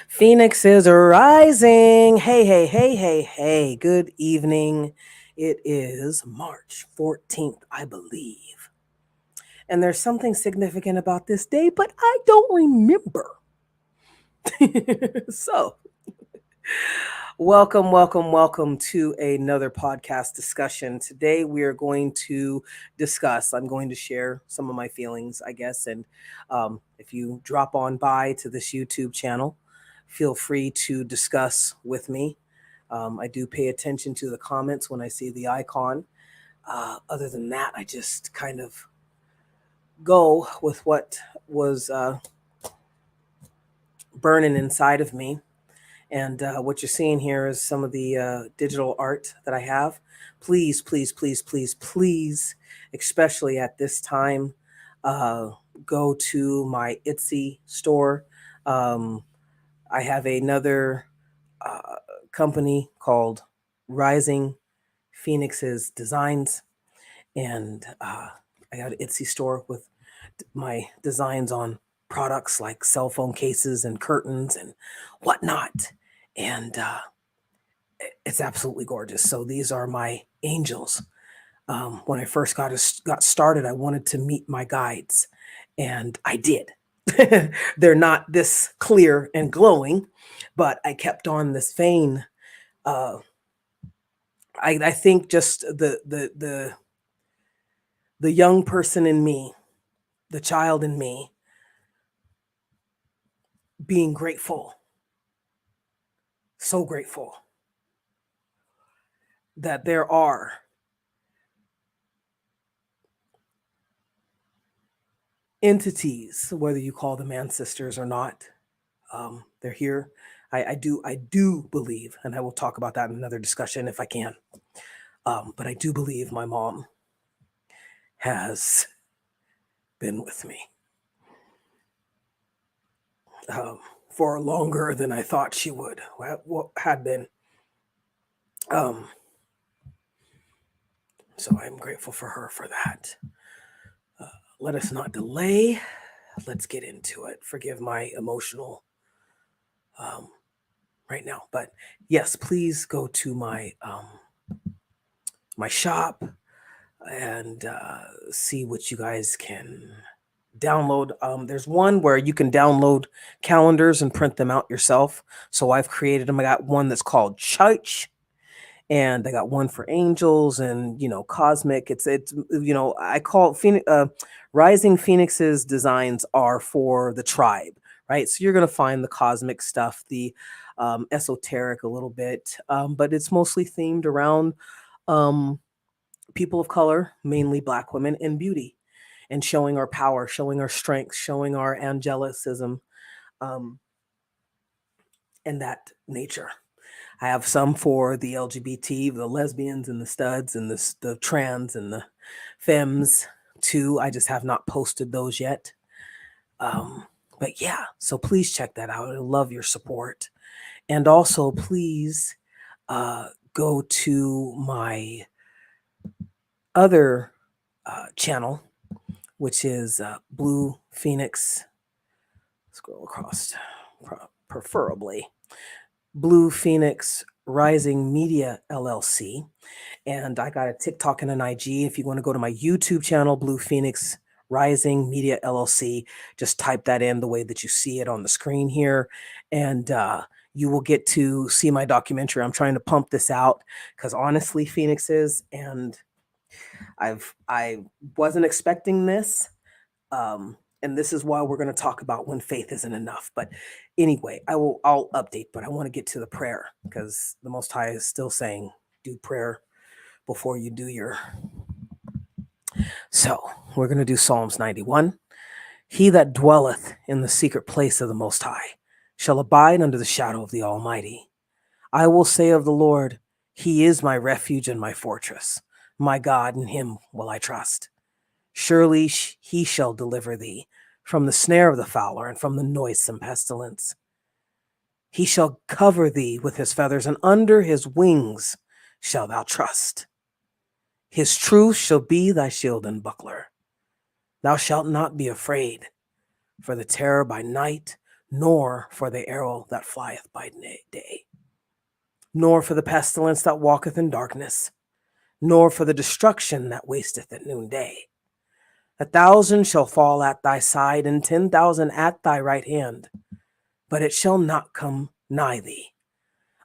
Phoenix is rising. Hey, hey, hey, hey, hey. Good evening. It is March 14th, I believe. And there's something significant about this day, but I don't remember. So, welcome to another podcast discussion. Today, we are going to I'm going to share some of my feelings, I guess. And if you drop on by to this YouTube channel, feel free to discuss with me. I do pay attention to the comments when I see the icon. Other than that, I just kind of go with what was burning inside of me. And what you're seeing here is some of the digital art that I have. Please, please, please, please, please, especially at this time, uh, go to my Etsy store. Um, I have another uh, company called Rizing Phoenix Designz, and I got an Etsy store with my designs on products like cell phone cases and curtains and whatnot. And it's absolutely gorgeous. So these are my angels. When I first got started, I wanted to meet my guides, and I did. They're not this clear and glowing, but I kept on this vein. Uh, I think just the young person in me, the child in me, being grateful, so grateful that there are entities, whether you call them ancestors or not. They're here. I do believe, and I will talk about that in another discussion if I can. But I do believe my mom has been with me um, for longer than I thought she would. Had been. Um, so I'm grateful for her for that. Uh, Let us not delay. Let's get into it. Forgive my emotional um, right now, but yes, please go to my shop and see what you guys can download. There's one where you can download calendars and print them out yourself. So I've created them. I got one that's called Church, and I got one for angels and cosmic. It's I call Phoenix, Rising Phoenix's designs are for the tribe, right? So you're gonna find the cosmic stuff, the esoteric a little bit, but it's mostly themed around um, people of color, mainly Black women, and beauty, and showing our power, showing our strength, showing our angelicism, um, and that nature. I have some for the LGBT, the lesbians and the studs and the trans and the femmes too. I just have not posted those yet. Um, but yeah, so please check that out. I love your support. And also, please go to my other channel, which is Blue Phoenix. Scroll across, preferably Blue Phoenix Rising Media LLC. And I got a TikTok and an IG. If you want to go to my YouTube channel, Blue Phoenix Rising Media LLC, just type that in the way that you see it on the screen here. And you will get to see my documentary. I'm trying to pump this out because honestly, Phoenixes, and I wasn't expecting this. And this is why we're going to talk about when faith isn't enough. But anyway, I'll update, but I want to get to the prayer because the Most High is still saying, do prayer before you do your. So we're going to do Psalms 91. He that dwelleth in the secret place of the Most High shall abide under the shadow of the Almighty. I will say of the Lord, He is my refuge and my fortress. My God, in Him will I trust. Surely He shall deliver thee from the snare of the fowler and from the noisome pestilence. He shall cover thee with His feathers, and under His wings shalt thou trust. His truth shall be thy shield and buckler. Thou shalt not be afraid for the terror by night, nor for the arrow that flieth by day, nor for the pestilence that walketh in darkness, nor for the destruction that wasteth at noonday. 1,000 shall fall at thy side, and 10,000 at thy right hand, but it shall not come nigh thee.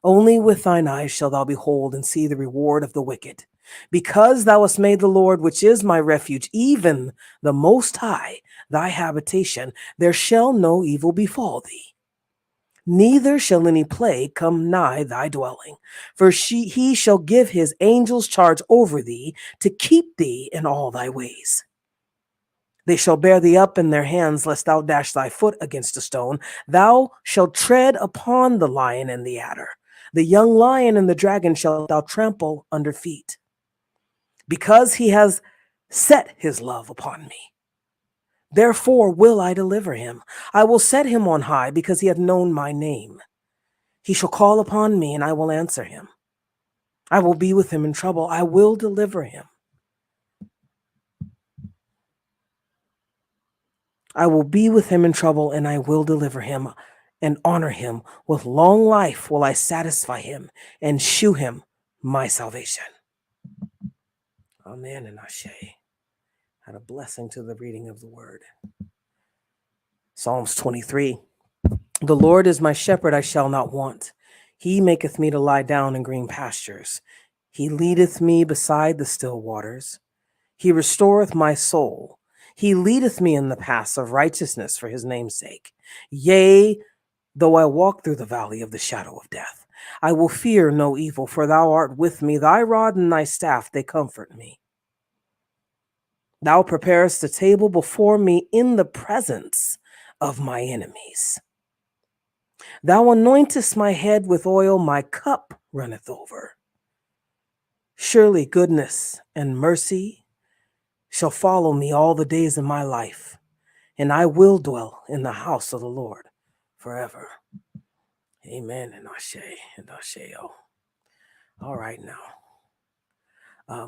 Only with thine eyes shalt thou behold and see the reward of the wicked. Because thou hast made the Lord, which is my refuge, even the Most High, thy habitation, there shall no evil befall thee. Neither shall any plague come nigh thy dwelling. For he shall give his angels charge over thee, to keep thee in all thy ways. They shall bear thee up in their hands, lest thou dash thy foot against a stone. Thou shalt tread upon the lion and the adder. The young lion and the dragon shalt thou trample under feet. Because he has set his love upon me, therefore will I deliver him. I will set him on high, because he hath known my name. He shall call upon me, and I will answer him. I will be with him in trouble. I will deliver him. I will be with him in trouble, and I will deliver him and honor him. With long life will I satisfy him and shew him my salvation. Amen and Ashe. Had a blessing to the reading of the word. Psalms 23. The Lord is my shepherd, I shall not want. He maketh me to lie down in green pastures. He leadeth me beside the still waters. He restoreth my soul. He leadeth me in the paths of righteousness for his name's sake. Yea, though I walk through the valley of the shadow of death, I will fear no evil, for thou art with me. Thy rod and thy staff, they comfort me. Thou preparest a table before me in the presence of my enemies. Thou anointest my head with oil, my cup runneth over. Surely goodness and mercy shall follow me all the days of my life, and I will dwell in the house of the Lord forever. Amen and Ashe and Asheo. All right now.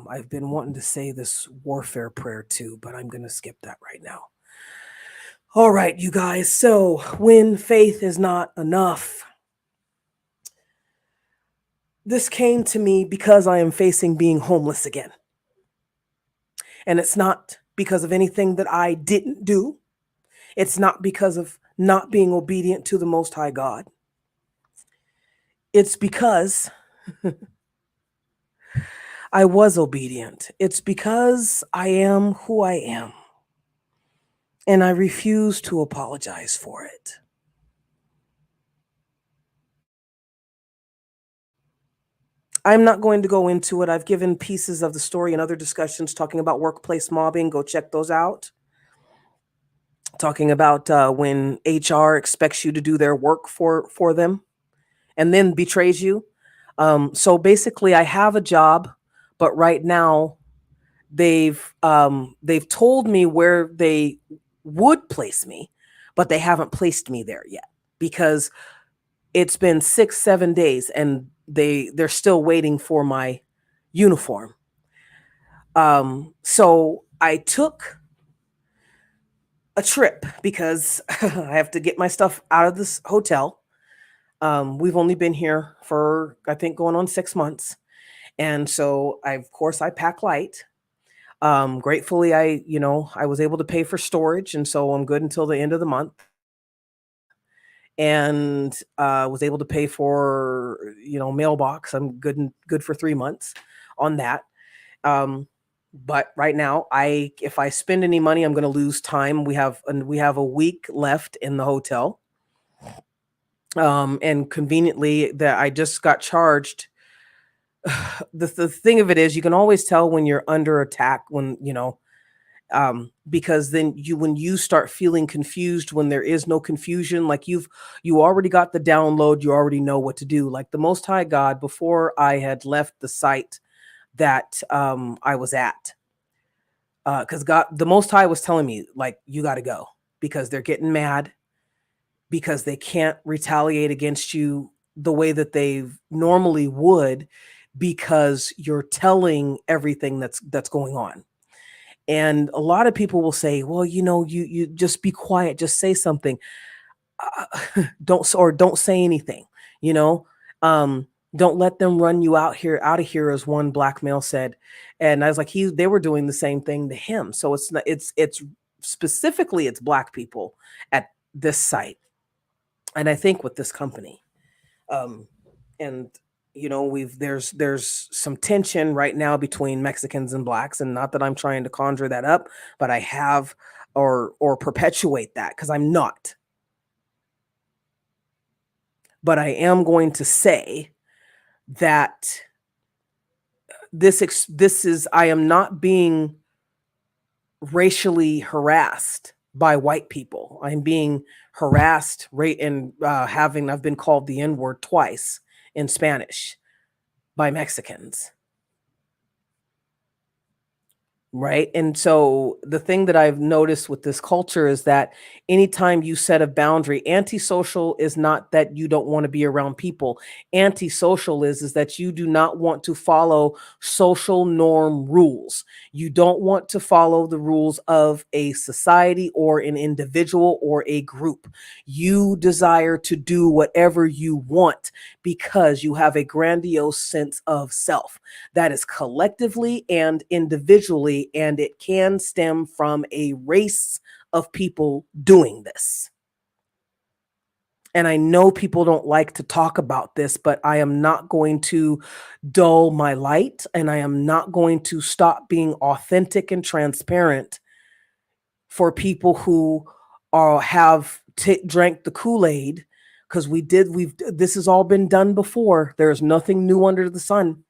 I've been wanting to say this warfare prayer too, but I'm going to skip that right now. All right, you guys. So when faith is not enough, this came to me because I am facing being homeless again. And it's not because of anything that I didn't do. It's not because of not being obedient to the Most High God. It's because I was obedient. It's because I am who I am. And I refuse to apologize for it. I'm not going to go into it. I've given pieces of the story in other discussions talking about workplace mobbing. Go check those out. Talking about when HR expects you to do their work for them and then betrays you. So basically, I have a job, but right now they've told me where they would place me, but they haven't placed me there yet because it's been 6-7 days and they're still waiting for my uniform. So I took a trip because I have to get my stuff out of this hotel. We've only been here for, I think, going on 6 months. And so of course I pack light. Gratefully, I was able to pay for storage. And so I'm good until the end of the month. And was able to pay for, mailbox. I'm good for 3 months on that. But right now, if I spend any money, I'm going to lose time. We have a week left in the hotel. And conveniently, that I just got charged. The thing of it is, you can always tell when you're under attack when because then when you start feeling confused when there is no confusion, like you already got the download, you already know what to do. Like the Most High God, before I had left the site that I was at, because God, the Most High was telling me, like, you got to go because they're getting mad because they can't retaliate against you the way that they normally would because you're telling everything that's going on. And a lot of people will say, well, you just be quiet, just say something. don't say anything, you know. um don't let them run you out of here, as one black male said. And I was like, they were doing the same thing to him. So it's not, it's specifically, it's black people at this site, and I think with this company. um and we've there's some tension right now between Mexicans and blacks, and not that I'm trying to conjure that up, but I have, or perpetuate that, because I'm not. But I am going to say that this is, I am not being racially harassed by white people. I'm being harassed, and I've been called the N word twice in Spanish by Mexicans. Right. And so the thing that I've noticed with this culture is that anytime you set a boundary, antisocial is not that you don't want to be around people. Antisocial is that you do not want to follow social norm rules. You don't want to follow the rules of a society or an individual or a group. You desire to do whatever you want because you have a grandiose sense of self that is collectively and individually, and it can stem from a race of people doing this. And I know people don't like to talk about this, but I am not going to dull my light, and I am not going to stop being authentic and transparent for people who have drank the Kool-Aid, because this has all been done before. There's nothing new under the sun.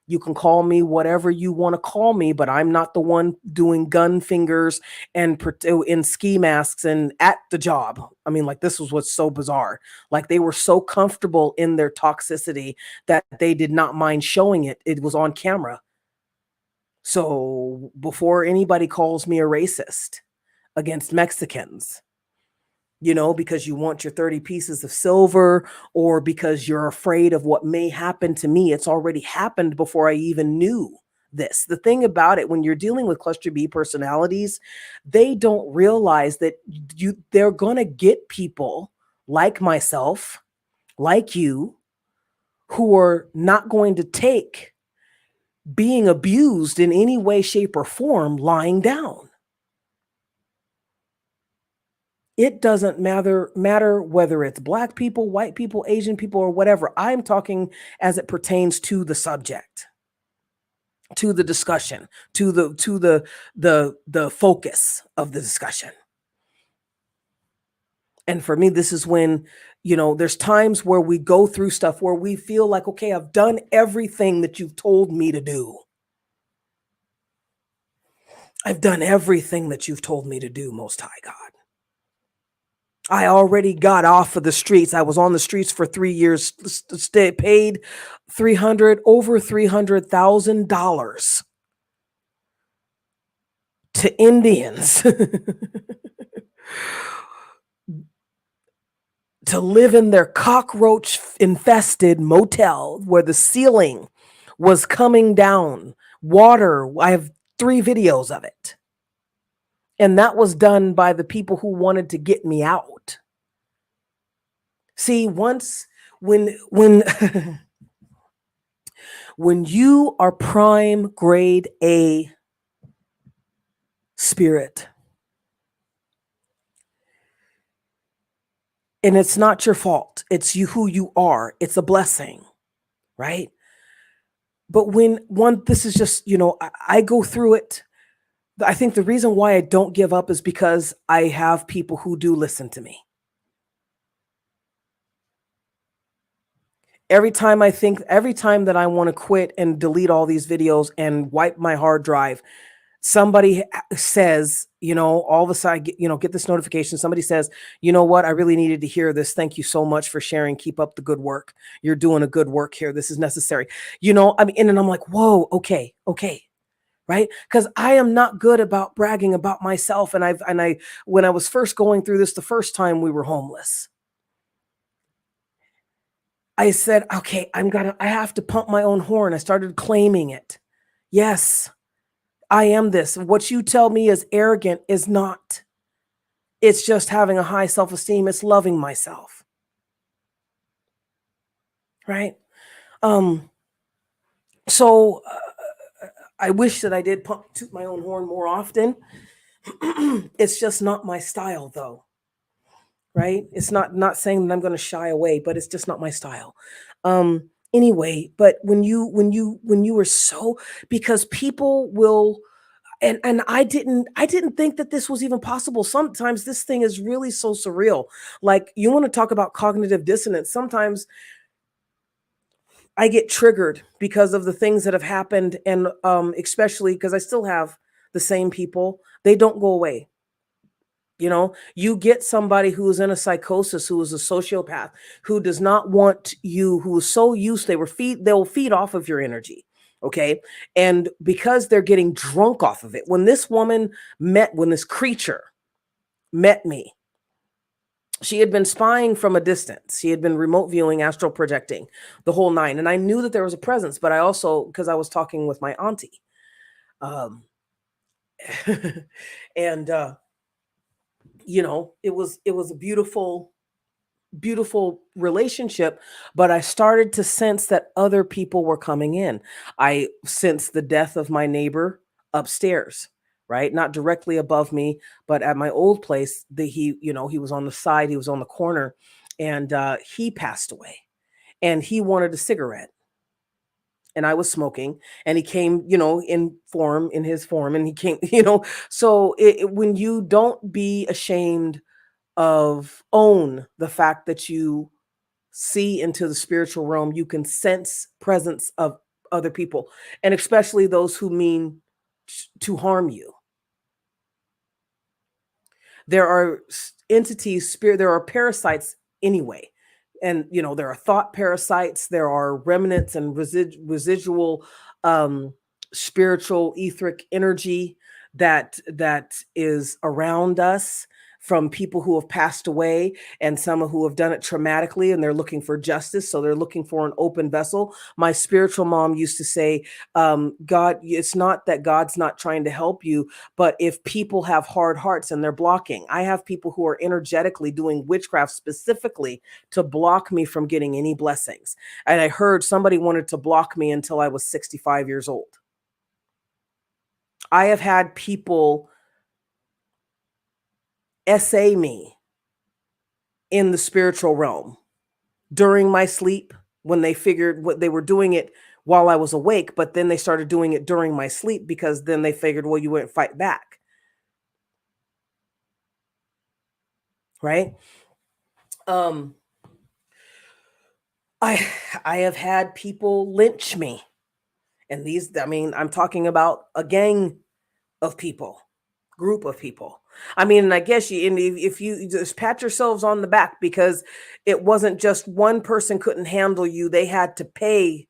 You can call me whatever you want to call me, but I'm not the one doing gun fingers and in ski masks and at the job. I mean, like, this was what's so bizarre. Like, they were so comfortable in their toxicity that they did not mind showing it. It was on camera. So before anybody calls me a racist against Mexicans, because you want your 30 pieces of silver, or because you're afraid of what may happen to me. It's already happened before I even knew this. The thing about it, when you're dealing with cluster B personalities, they don't realize that they're going to get people like myself, like you, who are not going to take being abused in any way, shape, or form lying down. It doesn't matter whether it's black people, white people, Asian people, or whatever. I'm talking as it pertains to the subject, to the discussion, to the focus of the discussion. And for me, this is when, there's times where we go through stuff where we feel like, okay, I've done everything that you've told me to do. I've done everything that you've told me to do, Most High God. I already got off of the streets. I was on the streets for 3 years, paid over $300,000 to Indians to live in their cockroach infested motel where the ceiling was coming down. Water. I have 3 videos of it. And that was done by the people who wanted to get me out. See, once when when you are prime grade A spirit, and it's not your fault, it's who you are, it's a blessing, right? But this is just, I go through it. I think the reason why I don't give up is because I have people who do listen to me. Every time that I want to quit and delete all these videos and wipe my hard drive, somebody says, all of a sudden, get this notification. Somebody says, you know what? I really needed to hear this. Thank you so much for sharing. Keep up the good work. You're doing a good work here. This is necessary. And I'm like, whoa, okay. Right. Because I am not good about bragging about myself. And when I was first going through this, the first time we were homeless, I said, okay, I have to pump my own horn. I started claiming it. Yes, I am this. What you tell me is arrogant is not. It's just having a high self-esteem. It's loving myself, right? Um, so I wish that I did toot my own horn more often. It's just not my style, though, right? It's not saying that I'm going to shy away, but it's just not my style. Anyway, but when you were so, because people will, and I didn't think that this was even possible. Sometimes this thing is really so surreal. Like, you want to talk about cognitive dissonance. Sometimes I get triggered because of the things that have happened, and especially because I still have the same people. They don't go away. You get somebody who is in a psychosis, who is a sociopath, who does not want you, who is so used, they'll feed off of your energy. Okay. And because they're getting drunk off of it, when this creature met me, she had been spying from a distance. She had been remote viewing, astral projecting, the whole nine. And I knew that there was a presence, but I also, because I was talking with my auntie. Um, and it was a beautiful relationship, but I started to sense that other people were coming in. I sensed the death of my neighbor upstairs, right? Not directly above me, but at my old place, he was on the side, he was on the corner, and he passed away. And he wanted a cigarette, and I was smoking, and he came, in his form, and he came, so when you don't be ashamed of own the fact that you see into the spiritual realm, you can sense presence of other people, and especially those who mean to harm you. There are entities, spirit, there are parasites anyway. And there are thought parasites, there are remnants and residual um spiritual etheric energy that is around us, from people who have passed away, and some who have done it traumatically, and they're looking for justice, so they're looking for an open vessel. My spiritual mom used to say, God, it's not that God's not trying to help you, but if people have hard hearts and they're blocking, I have people who are energetically doing witchcraft specifically to block me from getting any blessings. And I heard somebody wanted to block me until I was 65 years old. I have had people essay me in the spiritual realm during my sleep, when they figured what they were doing it while I was awake, but then they started doing it during my sleep, because then they figured, well, you wouldn't fight back. Right. Um, I I have had people lynch me. And I'm talking about a gang of people, group of people. And I guess if you just pat yourselves on the back, because it wasn't just one person couldn't handle you. They had to pay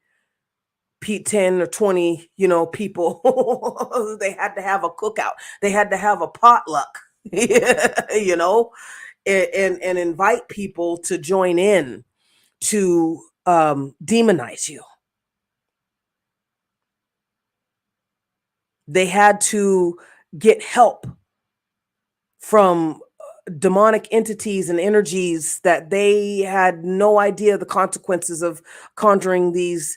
10 or 20, people. They had to have a cookout. They had to have a potluck, you know, and invite people to join in to demonize you. They had to get help from demonic entities and energies that they had no idea the consequences of conjuring these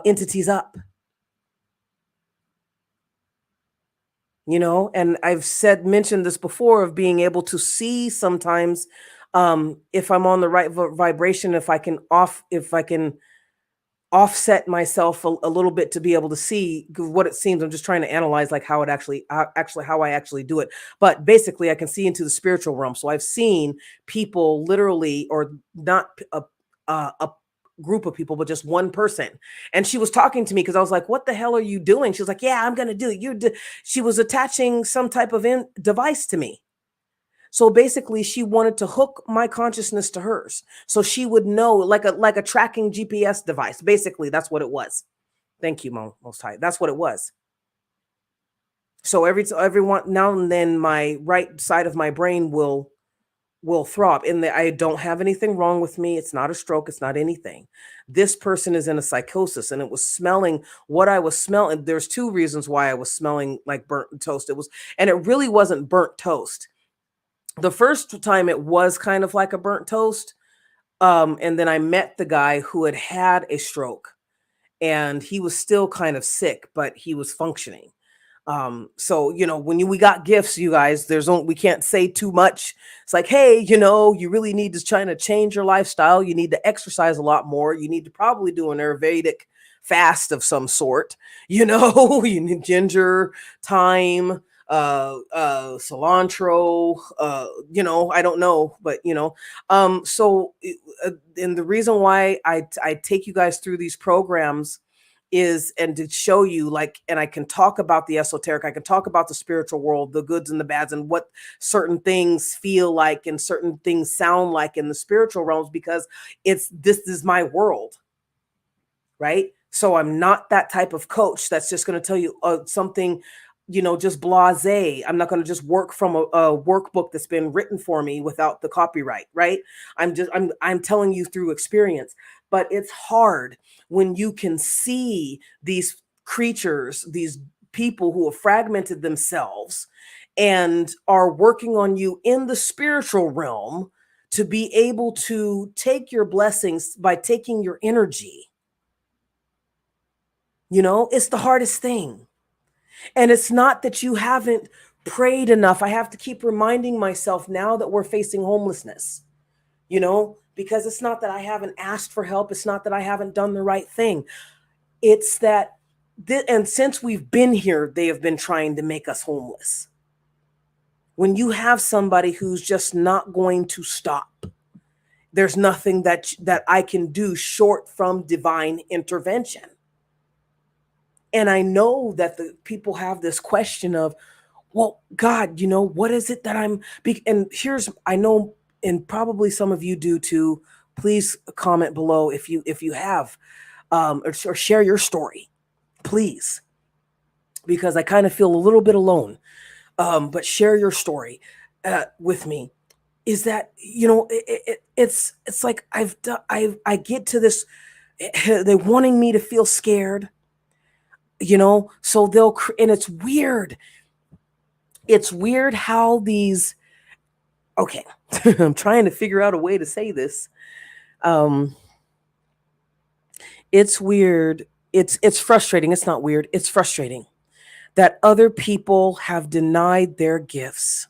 entities up. And I've mentioned this before, of being able to see sometimes, if I'm on the right vibration, if I can offset myself a little bit to be able to see what it seems. I'm just trying to analyze, like, how I actually do it. But basically, I can see into the spiritual realm. So I've seen people literally, or not a group of people, but just one person. And she was talking to me, because I was like, what the hell are you doing? She was like, yeah, I'm going to do it. She was attaching some type of device to me. So basically, she wanted to hook my consciousness to hers, so she would know, like a tracking GPS device. Basically, that's what it was. Thank you, Most High. That's what it was. So everyone now and then, my right side of my brain will throb. I don't have anything wrong with me. It's not a stroke. It's not anything. This person is in a psychosis, and it was smelling what I was smelling. There's two reasons why I was smelling like burnt toast. And it really wasn't burnt toast. The first time it was kind of like a burnt toast. And then I met the guy who had had a stroke, and he was still kind of sick, but he was functioning. So when we got gifts, you guys, we can't say too much. It's like, hey, you really need to try to change your lifestyle. You need to exercise a lot more. You need to probably do an Ayurvedic fast of some sort. You need ginger, thyme, cilantro, I don't know, but and the reason why I take you guys through these programs is, and to show you, like, and I can talk about the esoteric, I can talk about the spiritual world, the goods and the bads, and what certain things feel like and certain things sound like in the spiritual realms, because this is my world, right? So I'm not that type of coach that's just going to tell you something, just blasé. I'm not going to just work from a workbook that's been written for me without the copyright, right? I'm telling you through experience. But it's hard when you can see these creatures, these people who have fragmented themselves and are working on you in the spiritual realm, to be able to take your blessings by taking your energy. It's the hardest thing. And it's not that you haven't prayed enough. I have to keep reminding myself now that we're facing homelessness, because it's not that I haven't asked for help. It's not that I haven't done the right thing. It's that, and since we've been here, they have been trying to make us homeless. When you have somebody who's just not going to stop, there's nothing that I can do short from divine intervention. And I know that the people have this question of, well, God, what is it that and I know, and probably some of you do too. Please comment below if you have, or share your story, please, because I kind of feel a little bit alone. But share your story with me. Is that, it's like I get to this, they're wanting me to feel scared. So and it's weird. It's weird how these, okay, I'm trying to figure out a way to say this. It's weird. It's frustrating. It's not weird. It's frustrating that other people have denied their gifts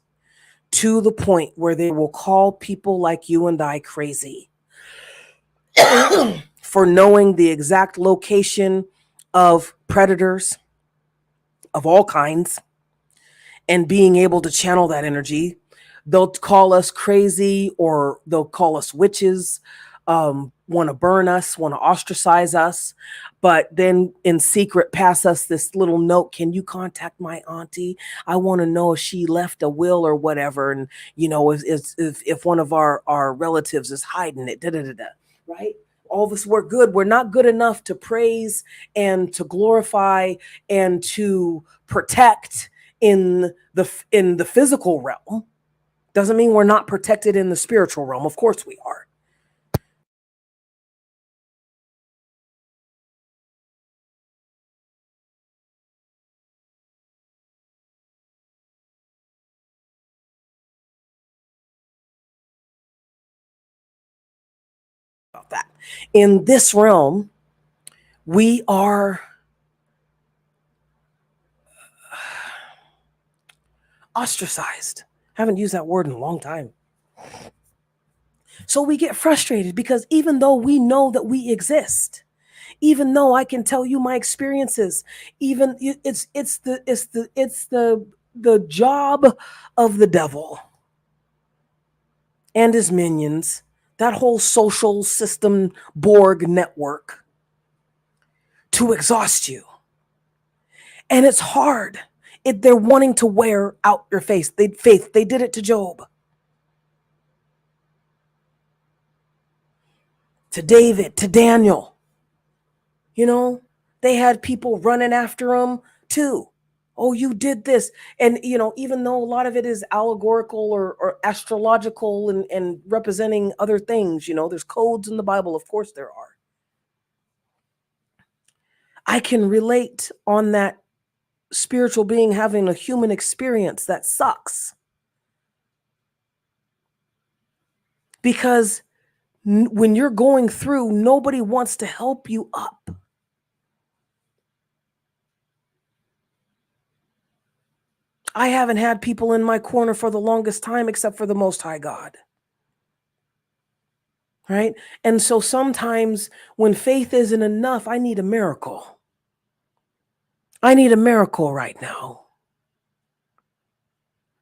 to the point where they will call people like you and I crazy for knowing the exact location of predators of all kinds and being able to channel that energy. They'll call us crazy, or they'll call us witches, want to burn us, want to ostracize us, but then in secret pass us this little note. Can you contact my auntie? I want to know if she left a will or whatever. And, if one of our relatives is hiding it, right? All of us, we're good. We're not good enough to praise and to glorify and to protect in the physical realm. Doesn't mean we're not protected in the spiritual realm. Of course we are. About that. In this realm, we are ostracized. Haven't used that word in a long time. So we get frustrated because even though we know that we exist, even though I can tell you my experiences, even it's the job of the devil and his minions, that whole social system Borg network, to exhaust you. And it's hard. They're wanting to wear out your faith. They did it to Job, to David, to Daniel. They had people running after them too. Oh, you did this. And, even though a lot of it is allegorical or astrological and representing other things, there's codes in the Bible. Of course there are. I can relate on that spiritual being having a human experience that sucks. because when you're going through, nobody wants to help you up. I haven't had people in my corner for the longest time except for the Most High God. Right? And so sometimes when faith isn't enough, I need a miracle. I need a miracle right now.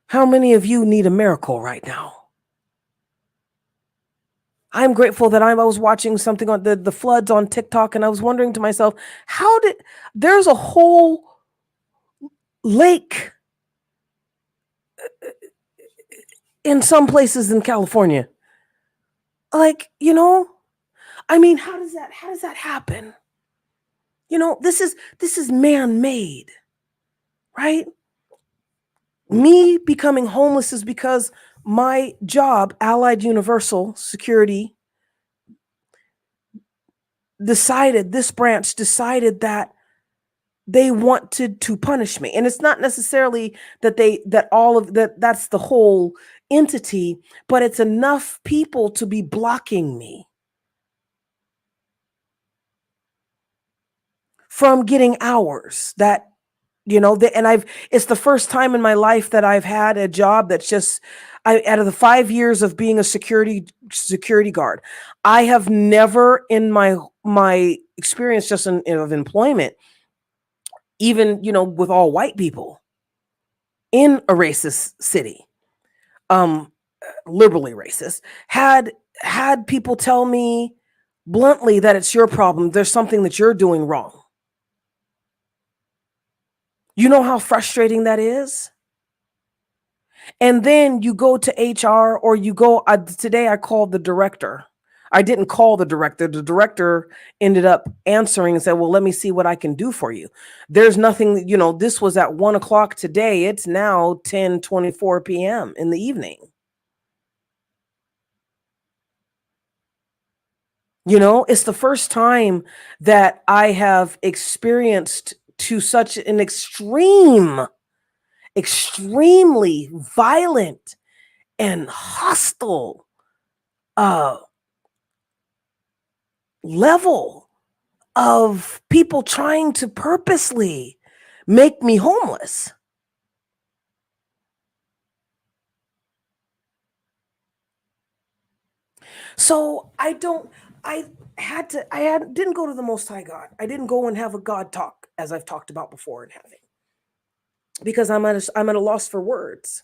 How many of you need a miracle right now? I'm grateful that I was watching something on the floods on TikTok, and I was wondering to myself, there's a whole lake in some places in California. Like, I mean, how does that happen? This is man-made, right? Me becoming homeless is because my job, Allied Universal Security, this branch decided that they wanted to punish me. And it's not necessarily that's the whole entity, but it's enough people to be blocking me from getting hours that, it's the first time in my life that I've had a job that's just, out of the 5 years of being a security guard, I have never in my experience just of employment, even, with all white people in a racist city, liberally racist, had people tell me bluntly that it's your problem. There's something that you're doing wrong. You know how frustrating that is? And then you go to HR, or today I called the director. I didn't call the director. The director ended up answering and said, well, let me see what I can do for you. There's nothing, this was at 1:00 today. It's now 10:24 p.m. in the evening. It's the first time that I have experienced to such an extremely violent and hostile level of people trying to purposely make me homeless. So I didn't go to the Most High God. I didn't go and have a God talk, as I've talked about before in having, because I'm at a loss for words.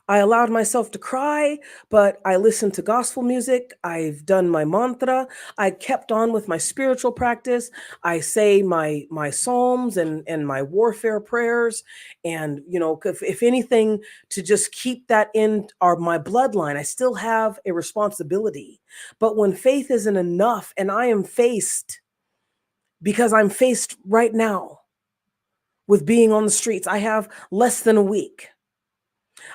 I allowed myself to cry, but I listened to gospel music. I've done my mantra. I kept on with my spiritual practice. I say my psalms and my warfare prayers. And, if anything, to just keep that in my bloodline. I still have a responsibility. But when faith isn't enough, and because I'm faced right now with being on the streets, I have less than a week.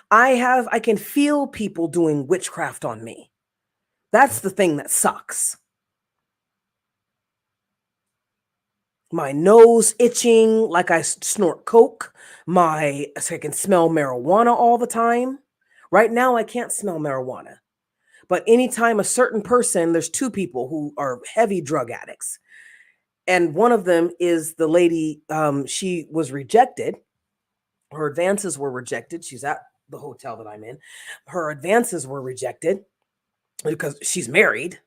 I can feel people doing witchcraft on me. That's the thing that sucks. My nose itching like I snort coke. I can smell marijuana all the time. Right now, I can't smell marijuana. But anytime a certain person, there's two people who are heavy drug addicts. And one of them is the lady, she was rejected. Her advances were rejected. She's at the hotel that I'm in. Her advances were rejected because she's married,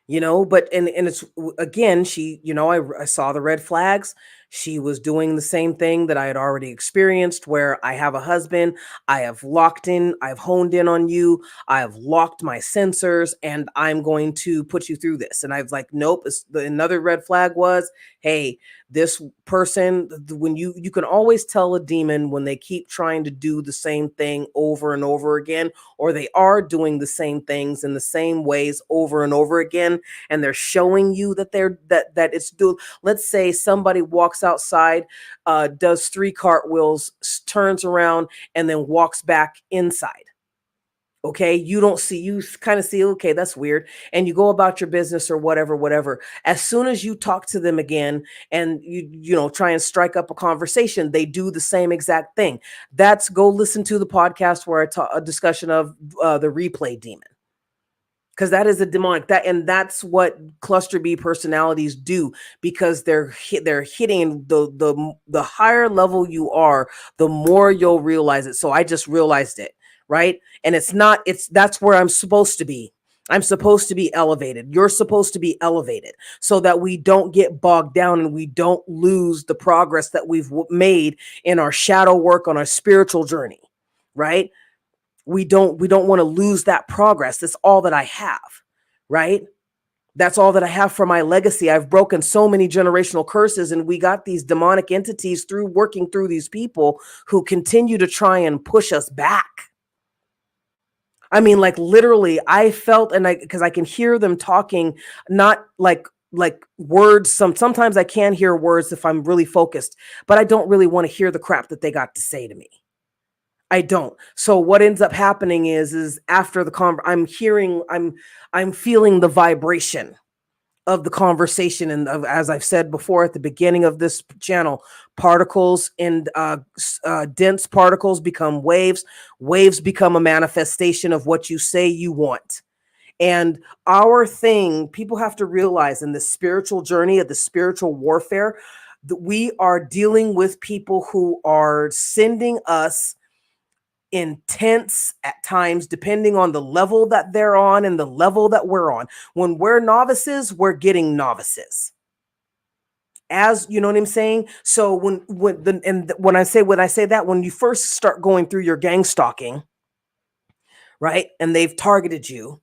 but and it's, again, she, I saw the red flags. She was doing the same thing that I had already experienced, where I have a husband, I've honed in on you, I have locked my sensors, and I'm going to put you through this. And I was like, nope. Another red flag was, hey, this person, when you can always tell a demon when they keep trying to do the same thing over and over again, or they are doing the same things in the same ways over and over again, and they're showing you that it's do. Let's say somebody walks outside, does 3 cartwheels, turns around, and then walks back inside. Okay, you kind of see, okay, that's weird. And you go about your business or whatever. As soon as you talk to them again and you try and strike up a conversation, they do the same exact thing. Go listen to the podcast where I taught a discussion of the replay demon. because that is a demonic, and that's what cluster B personalities do, because they're hitting the higher level you are, the more you'll realize it. So I just realized it, right? And that's where I'm supposed to be. I'm supposed to be elevated. You're supposed to be elevated, so that we don't get bogged down and we don't lose the progress that we've made in our shadow work, on our spiritual journey, right? We don't want to lose that progress. That's all that I have, right? That's all that I have for my legacy. I've broken so many generational curses, and we got these demonic entities through working through these people who continue to try and push us back. I mean, like, literally, I felt, and because I can hear them talking, not like words. Sometimes I can hear words if I'm really focused, but I don't really want to hear the crap that they got to say to me. I don't. So what ends up happening is after the I'm feeling the vibration of the conversation, and as I've said before at the beginning of this channel, particles and dense particles become waves. Waves become a manifestation of what you say you want. And our thing, people have to realize in the spiritual journey of the spiritual warfare, that we are dealing with people who are sending us intense at times, depending on the level that they're on and the level that we're on. When we're novices, we're getting novices. As you know what I'm saying? So when I say that, when you first start going through your gang stalking, right? And they've targeted you,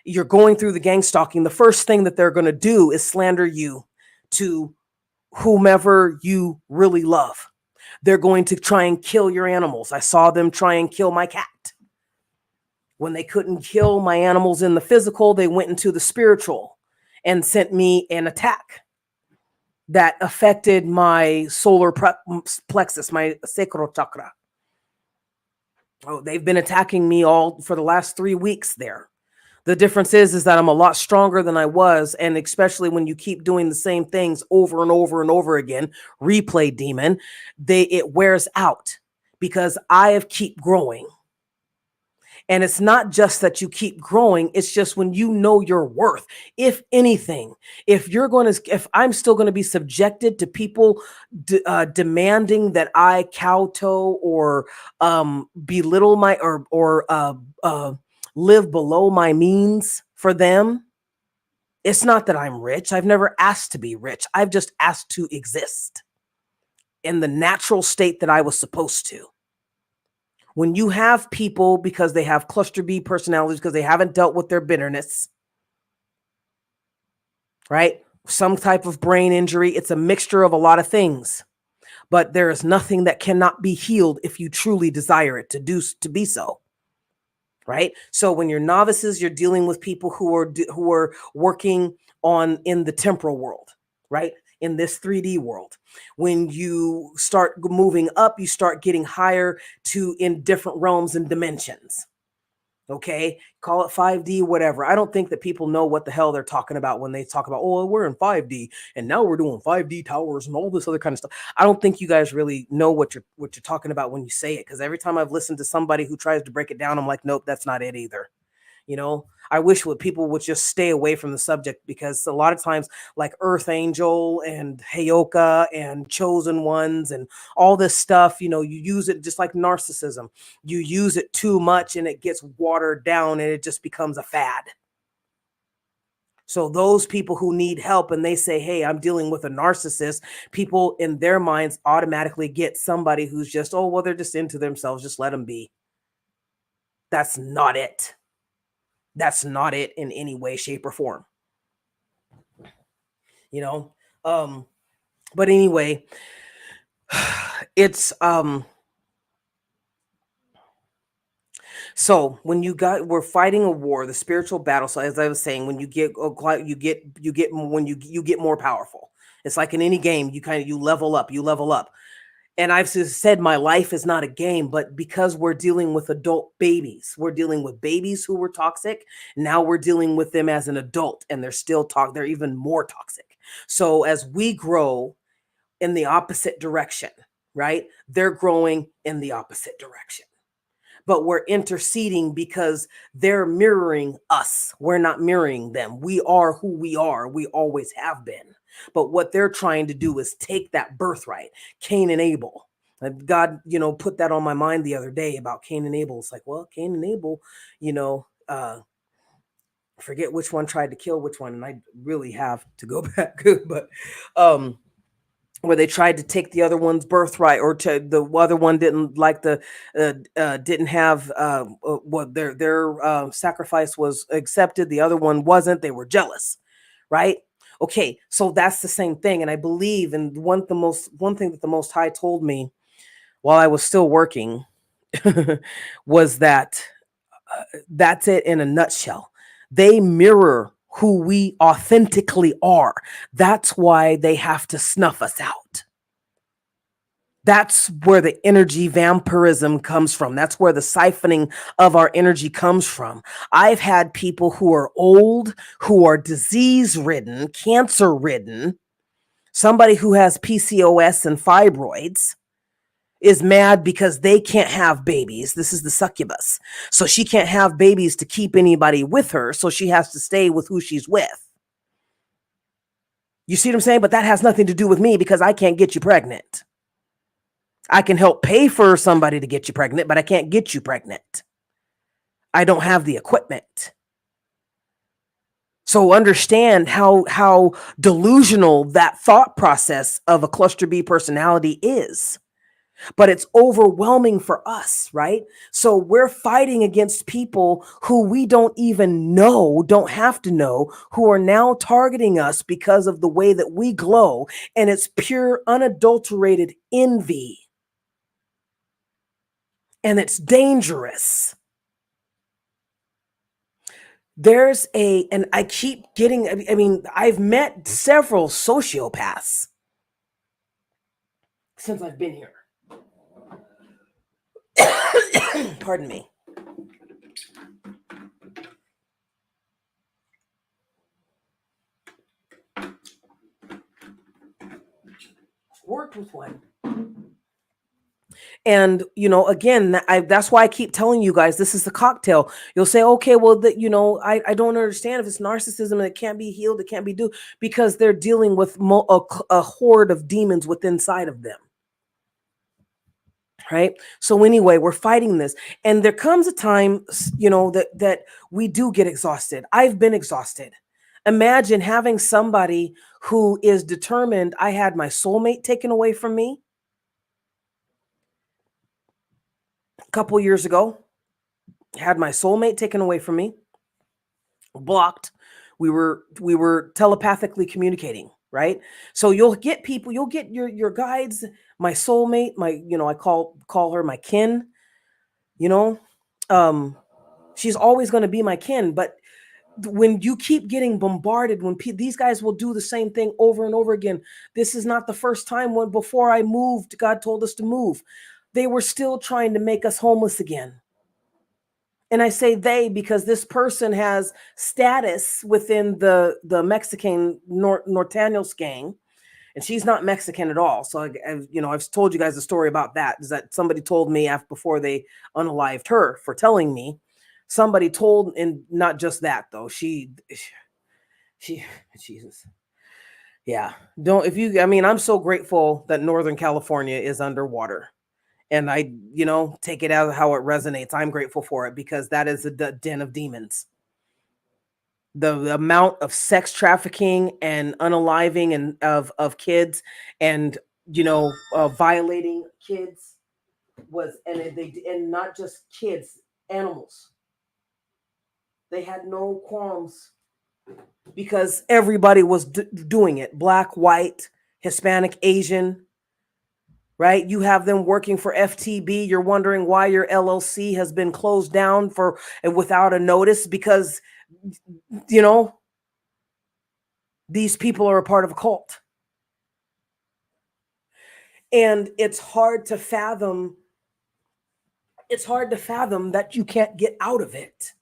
you're going through the gang stalking, the first thing that they're going to do is slander you to whomever you really love. They're going to try and kill your animals. I saw them try and kill my cat. When they couldn't kill my animals in the physical, they went into the spiritual and sent me an attack that affected my solar plexus, my sacral chakra. Oh, they've been attacking me all for the last 3 weeks there. The difference is that I'm a lot stronger than I was. And especially when you keep doing the same things over and over and over again, replay demon, it wears out, because I have keep growing. And it's not just that you keep growing. It's just when you know your worth. If anything, if I'm still going to be subjected to people demanding that I kowtow or belittle my or live below my means for them, it's not that I'm rich. I've never asked to be rich. I've just asked to exist in the natural state that I was supposed to. When you have people, because they have cluster B personalities, because they haven't dealt with their bitterness, right? Some type of brain injury, it's a mixture of a lot of things, but there is nothing that cannot be healed if you truly desire it to be so. Right? So when you're novices, you're dealing with people who are working in the temporal world, right? In this 3D world. When you start moving up, you start getting higher in different realms and dimensions. Okay, call it 5D, whatever. I don't think that people know what the hell they're talking about when they talk about, oh, we're in 5D and now we're doing 5D towers and all this other kind of stuff. I don't think you guys really know what you're talking about when you say it, because every time I've listened to somebody who tries to break it down, I'm like, nope, that's not it either. You know, I wish people would just stay away from the subject, because a lot of times, like Earth Angel and Heyoka and Chosen Ones and all this stuff, you use it just like narcissism. You use it too much and it gets watered down and it just becomes a fad. So those people who need help and they say, hey, I'm dealing with a narcissist, people in their minds automatically get somebody who's just, oh, well, they're just into themselves. Just let them be. That's not it. That's not it in any way, shape, or form. But anyway, it's so when we're fighting a war, the spiritual battle. So as I was saying, when you get more powerful, it's like in any game, you level up. And I've said my life is not a game, but because we're dealing with adult babies, we're dealing with babies who were toxic. Now we're dealing with them as an adult, and they're even more toxic. So as we grow in the opposite direction, right? They're growing in the opposite direction. but we're interceding because they're mirroring us. We're not mirroring them. We are who we are. We always have been. But what they're trying to do is take that birthright, Cain and Abel. God, put that on my mind the other day about Cain and Abel. It's like, well, Cain and Abel, forget which one tried to kill which one, and I really have to go back. But where they tried to take the other one's birthright, or to the other one didn't like didn't have what their sacrifice was accepted, the other one wasn't. They were jealous, right? Okay, so that's the same thing, and I believe, and one thing that the Most High told me while I was still working was that that's it in a nutshell. They mirror who we authentically are. That's why they have to snuff us out. That's where the energy vampirism comes from. That's where the siphoning of our energy comes from. I've had people who are old, who are disease ridden, cancer ridden, somebody who has PCOS and fibroids is mad because they can't have babies. This is the succubus. So she can't have babies to keep anybody with her. So she has to stay with who she's with. You see what I'm saying? But that has nothing to do with me because I can't get you pregnant. I can help pay for somebody to get you pregnant, but I can't get you pregnant. I don't have the equipment. So understand how delusional that thought process of a cluster B personality is. But it's overwhelming for us, right? So we're fighting against people who we don't even know, don't have to know, who are now targeting us because of the way that we glow. And it's pure, unadulterated envy. And it's dangerous. And I keep getting, I've met several sociopaths since I've been here. Pardon me. Worked with one. And, again, that's why I keep telling you guys, this is the cocktail. You'll say, okay, well, I don't understand if it's narcissism and it can't be healed, it can't be due, because they're dealing with a horde of demons within inside of them. Right. So anyway, we're fighting this. And there comes a time, that we do get exhausted. I've been exhausted. Imagine having somebody who is determined. I had my soulmate taken away from me a couple years ago. Had my soulmate taken away from me, blocked. We were telepathically communicating, right? So you'll get your guides, my soulmate, I call her my kin, she's always going to be my kin. But when you keep getting bombarded, these guys will do the same thing over and over again. This is not the first time. When before I moved, God told us to move. They were still trying to make us homeless again. And I say they because this person has status within the Mexican Norteños gang, and she's not Mexican at all. So I've told you guys a story about that. Is that somebody told me before they unalived her for telling me. Somebody told, and not just that though. She, Jesus, yeah. I'm so grateful that Northern California is underwater. And I, take it out how it resonates. I'm grateful for it because that is a den of demons. The amount of sex trafficking and unaliving and of kids and violating kids and not just kids, animals. They had no qualms because everybody was doing it. Black, white, Hispanic, Asian. Right? You have them working for FTB. You're wondering why your LLC has been closed down and without a notice because, these people are a part of a cult. And it's hard to fathom that you can't get out of it.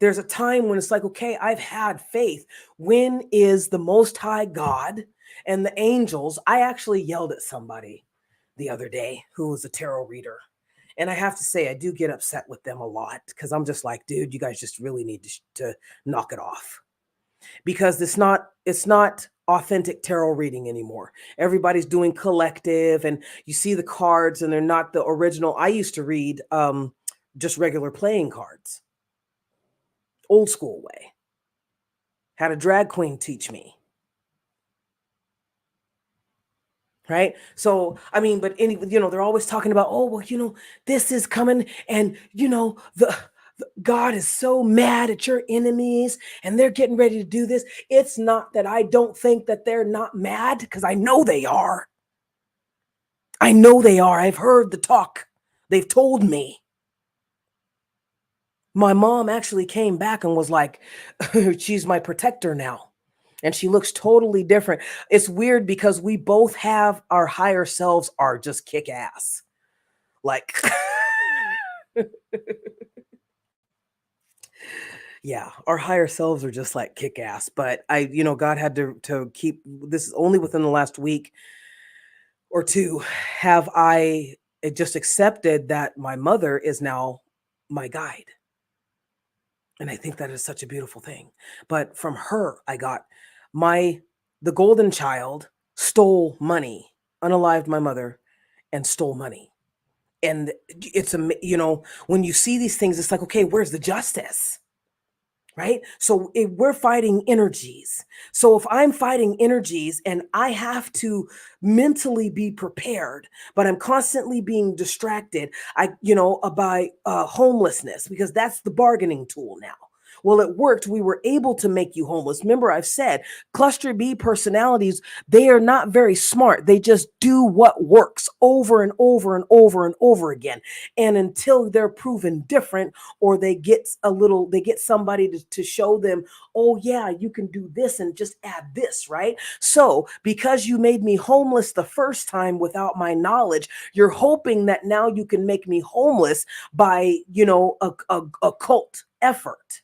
There's a time when it's like, okay, I've had faith. When is the Most High God and the angels? I actually yelled at somebody the other day who was a tarot reader. And I have to say, I do get upset with them a lot because I'm just like, dude, you guys just really need to knock it off, because it's not authentic tarot reading anymore. Everybody's doing collective, and you see the cards and they're not the original. I used to read just regular playing cards, old school way. Had a drag queen teach me. Right. So, I mean, but they're always talking about, oh, well, this is coming, and God is so mad at your enemies and they're getting ready to do this. It's not that I don't think that they're not mad, because I know they are. I know they are. I've heard the talk. They've told me. My mom actually came back and was like, she's my protector now. And she looks totally different. It's weird because we both have our higher selves are just kick ass. Like, yeah, our higher selves are just like kick ass. But God had to keep this is only within the last week or two have I just accepted that my mother is now my guide. And I think that is such a beautiful thing. But from her, I got the golden child stole money, unalived my mother, and stole money. And it's when you see these things, it's like, okay, where's the justice? Right? So we're fighting energies. So if I'm fighting energies and I have to mentally be prepared, but I'm constantly being distracted, by homelessness, because that's the bargaining tool now. Well, it worked. We were able to make you homeless. Remember, I've said cluster B personalities, they are not very smart. They just do what works over and over and over and over again. And until they're proven different, or they get somebody to show them, oh yeah, you can do this and just add this, right? So because you made me homeless the first time without my knowledge, you're hoping that now you can make me homeless by, a cult effort.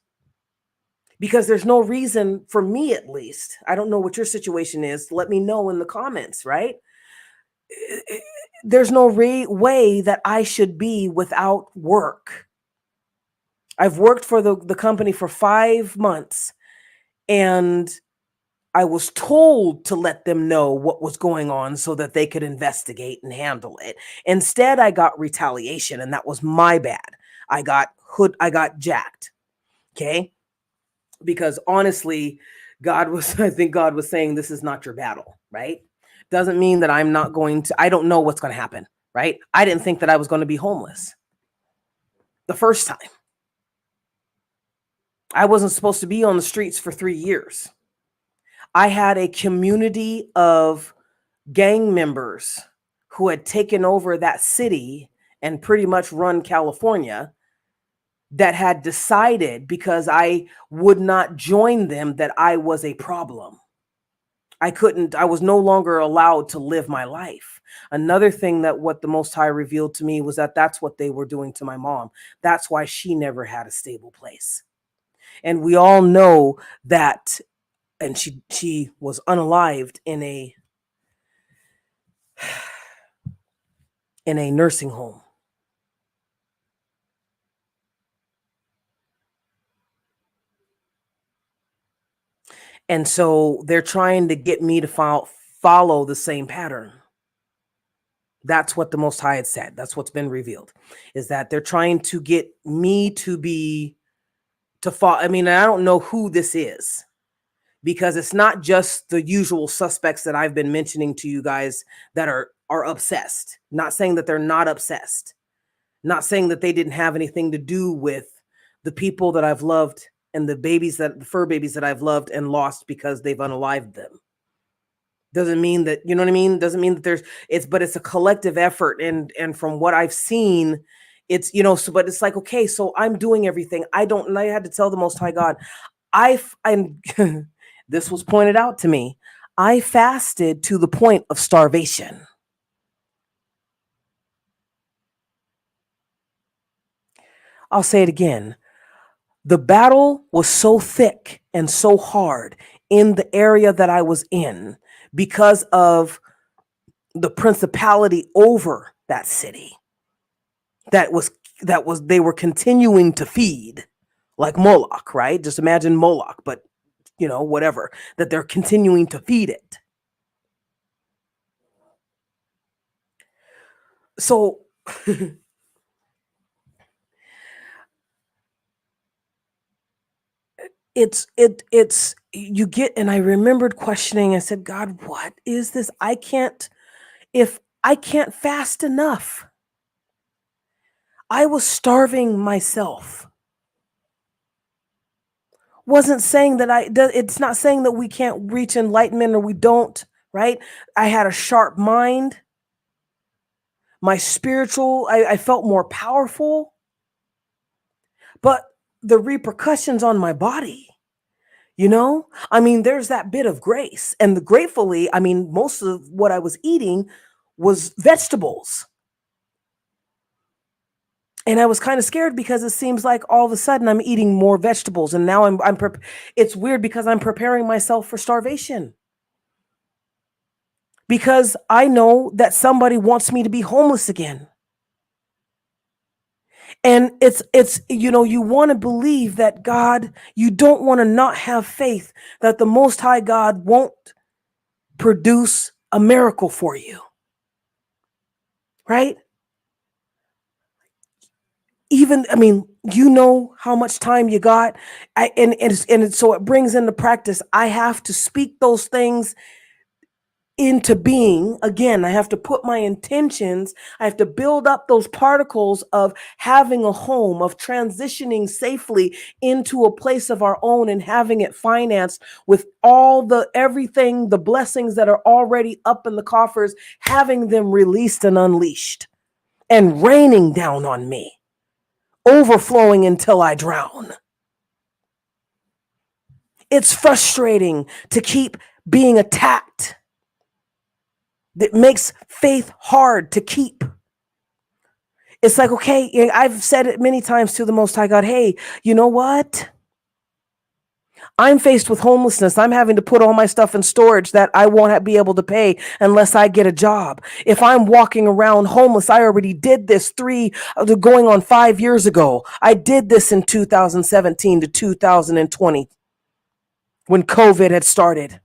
Because there's no reason, for me at least, I don't know what your situation is, let me know in the comments, right? There's no way that I should be without work. I've worked for the company for 5 months, and I was told to let them know what was going on so that they could investigate and handle it. Instead, I got retaliation, and that was my bad. I got jacked. Okay? Because honestly, I think God was saying, this is not your battle, right? Doesn't mean that I don't know what's going to happen, right? I didn't think that I was going to be homeless the first time. I wasn't supposed to be on the streets for 3 years. I had a community of gang members who had taken over that city and pretty much run California, that had decided, because I would not join them, that I was a problem. I was no longer allowed to live my life. Another thing that what the Most High revealed to me was that that's what they were doing to my mom. That's why she never had a stable place. And we all know that, and she was unalived in a nursing home. And so they're trying to get me to follow the same pattern. That's what the Most High had said. That's what's been revealed, is that they're trying to get me to follow. I mean, I don't know who this is, because it's not just the usual suspects that I've been mentioning to you guys that are obsessed. Not saying that they're not obsessed. Not saying that they didn't have anything to do with the people that I've loved and the fur babies that I've loved and lost because they've unalived them. Doesn't mean that, you know what I mean? Doesn't mean that but it's a collective effort. And from what I've seen, it's, but it's like, okay, so I'm doing everything. And I had to tell the Most High God, I'm, this was pointed out to me. I fasted to the point of starvation. I'll say it again. The battle was so thick and so hard in the area that I was in because of the principality over that city. that was they were continuing to feed, like Moloch, right? Just imagine Moloch, but whatever, that they're continuing to feed it. So it's you get, and I remembered questioning. I said, God, what is this? If I can't fast enough. I was starving myself. Wasn't saying that it's not saying that we can't reach enlightenment or we don't, right? I had a sharp mind. My spiritual, I felt more powerful, but the repercussions on my body, I mean, there's that bit of grace. And gratefully, I mean, most of what I was eating was vegetables. And I was kind of scared because it seems like all of a sudden I'm eating more vegetables. And now it's weird because I'm preparing myself for starvation. Because I know that somebody wants me to be homeless again. And it's you want to believe that God, you don't want to not have faith that the Most High God won't produce a miracle for you. Right? Even, I mean, how much time you got. So it brings into practice. I have to speak those things into being. Again, I have to put my intentions, I have to build up those particles of having a home, of transitioning safely into a place of our own and having it financed with everything, the blessings that are already up in the coffers, having them released and unleashed and raining down on me, overflowing until I drown. It's frustrating to keep being attacked. That makes faith hard to keep. It's like, okay, I've said it many times to the Most High God, hey, you know what? I'm faced with homelessness. I'm having to put all my stuff in storage that I won't be able to pay unless I get a job. If I'm walking around homeless, I already did this going on 5 years ago. I did this in 2017 to 2020 when COVID had started.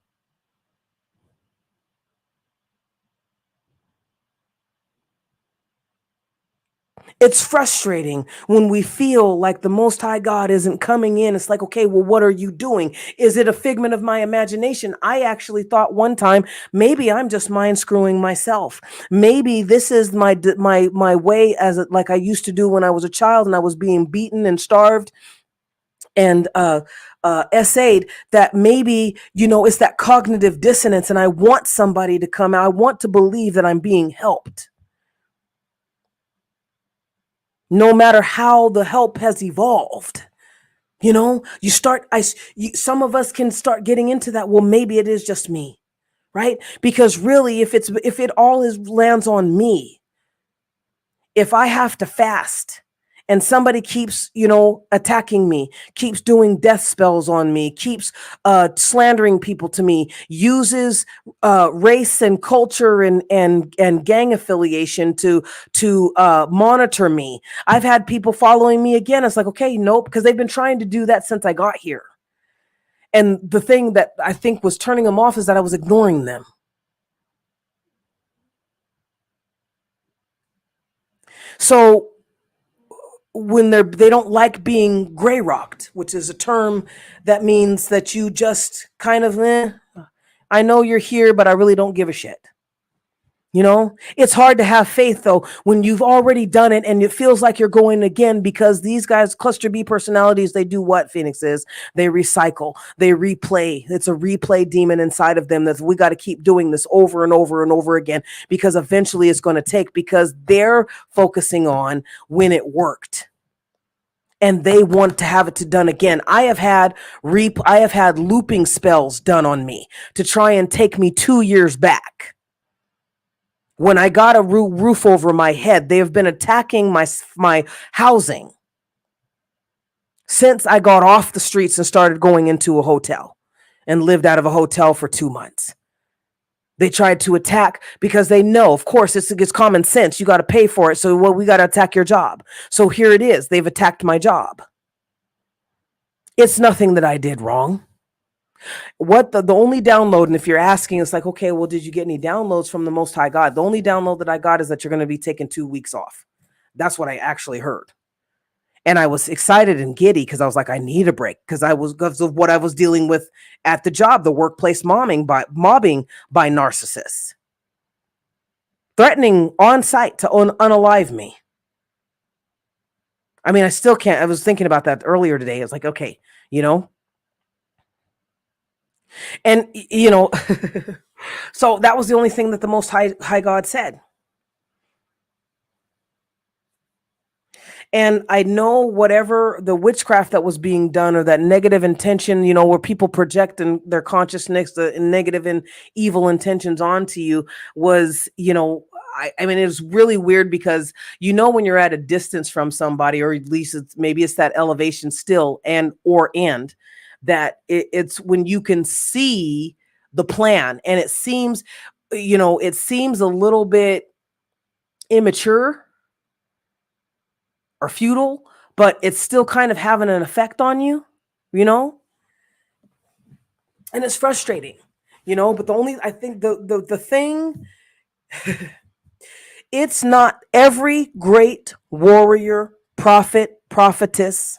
It's frustrating when we feel like the Most High God isn't coming in. It's like, okay, well, what are you doing? Is it a figment of my imagination? I actually thought one time, maybe I'm just mind screwing myself. Maybe this is my way like I used to do when I was a child and I was being beaten and starved and essayed, that maybe, it's that cognitive dissonance and I want somebody to come out. I want to believe that I'm being helped. No matter how the help has evolved, some of us can start getting into that. Well, maybe it is just me, right? Because really, if it all lands on me, if I have to fast and somebody keeps, attacking me, keeps doing death spells on me, keeps slandering people to me, uses race and culture and gang affiliation to monitor me. I've had people following me again. It's like, okay, nope, because they've been trying to do that since I got here. And the thing that I think was turning them off is that I was ignoring them. So when they don't like being gray rocked, which is a term that means that you just kind of, I know you're here, but I really don't give a shit. It's hard to have faith though when you've already done it and it feels like you're going again, because these guys, cluster B personalities, they do what Phoenix is. They recycle, they replay. It's a replay demon inside of them that we got to keep doing this over and over and over again, because eventually it's going to take, because they're focusing on when it worked. And they want to have it done again. I have had looping spells done on me to try and take me 2 years back. When I got a roof over my head, they have been attacking my housing since I got off the streets and started going into a hotel and lived out of a hotel for 2 months. They tried to attack because they know, of course, it's common sense. You got to pay for it. So, well, we got to attack your job. So here it is. They've attacked my job. It's nothing that I did wrong. What the only download, and if you're asking, it's like, okay, well, did you get any downloads from the Most High God? The only download that I got is that you're going to be taking 2 weeks off. That's what I actually heard. And I was excited and giddy because I was like, I need a break because of what I was dealing with at the job, the workplace mobbing by narcissists, threatening on site to unalive me. I mean, I still can't. I was thinking about that earlier today. I was like, okay, and so that was the only thing that the Most High God said. And I know whatever the witchcraft that was being done or that negative intention, where people project in their consciousness the negative and evil intentions onto you was, I mean, it was really weird because, when you're at a distance from somebody, or at least it's that elevation still and that it's when you can see the plan, and it seems a little bit immature or futile, but it's still kind of having an effect on you, and it's frustrating, but I think the thing, it's not every great warrior, prophet, prophetess,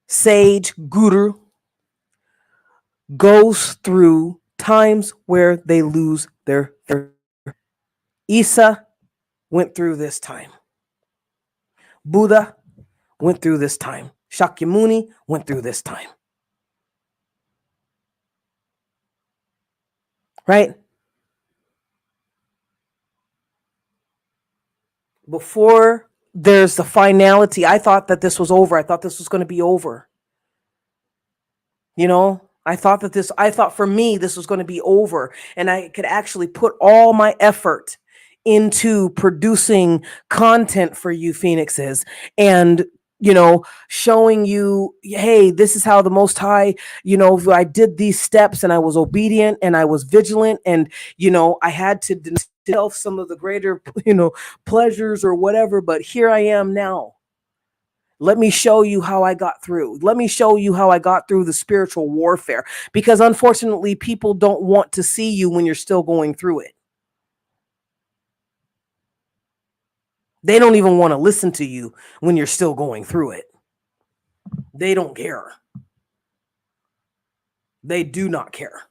sage, guru goes through times where they lose their Isa went through this time. Buddha went through this time. Shakyamuni went through this time. Right? Before there's the finality, I thought that this was over. I thought this was going to be over. I thought for me, this was going to be over, and I could actually put all my effort into producing content for you Phoenixes and showing you, hey, this is how the Most High, I did these steps and I was obedient and I was vigilant, and I had to deny some of the greater pleasures or whatever, but here I am now. Let me show you how I got through. Let me show you how I got through the spiritual warfare, because unfortunately people don't want to see you when you're still going through it. They don't even want to listen to you when you're still going through it. They don't care. They do not care.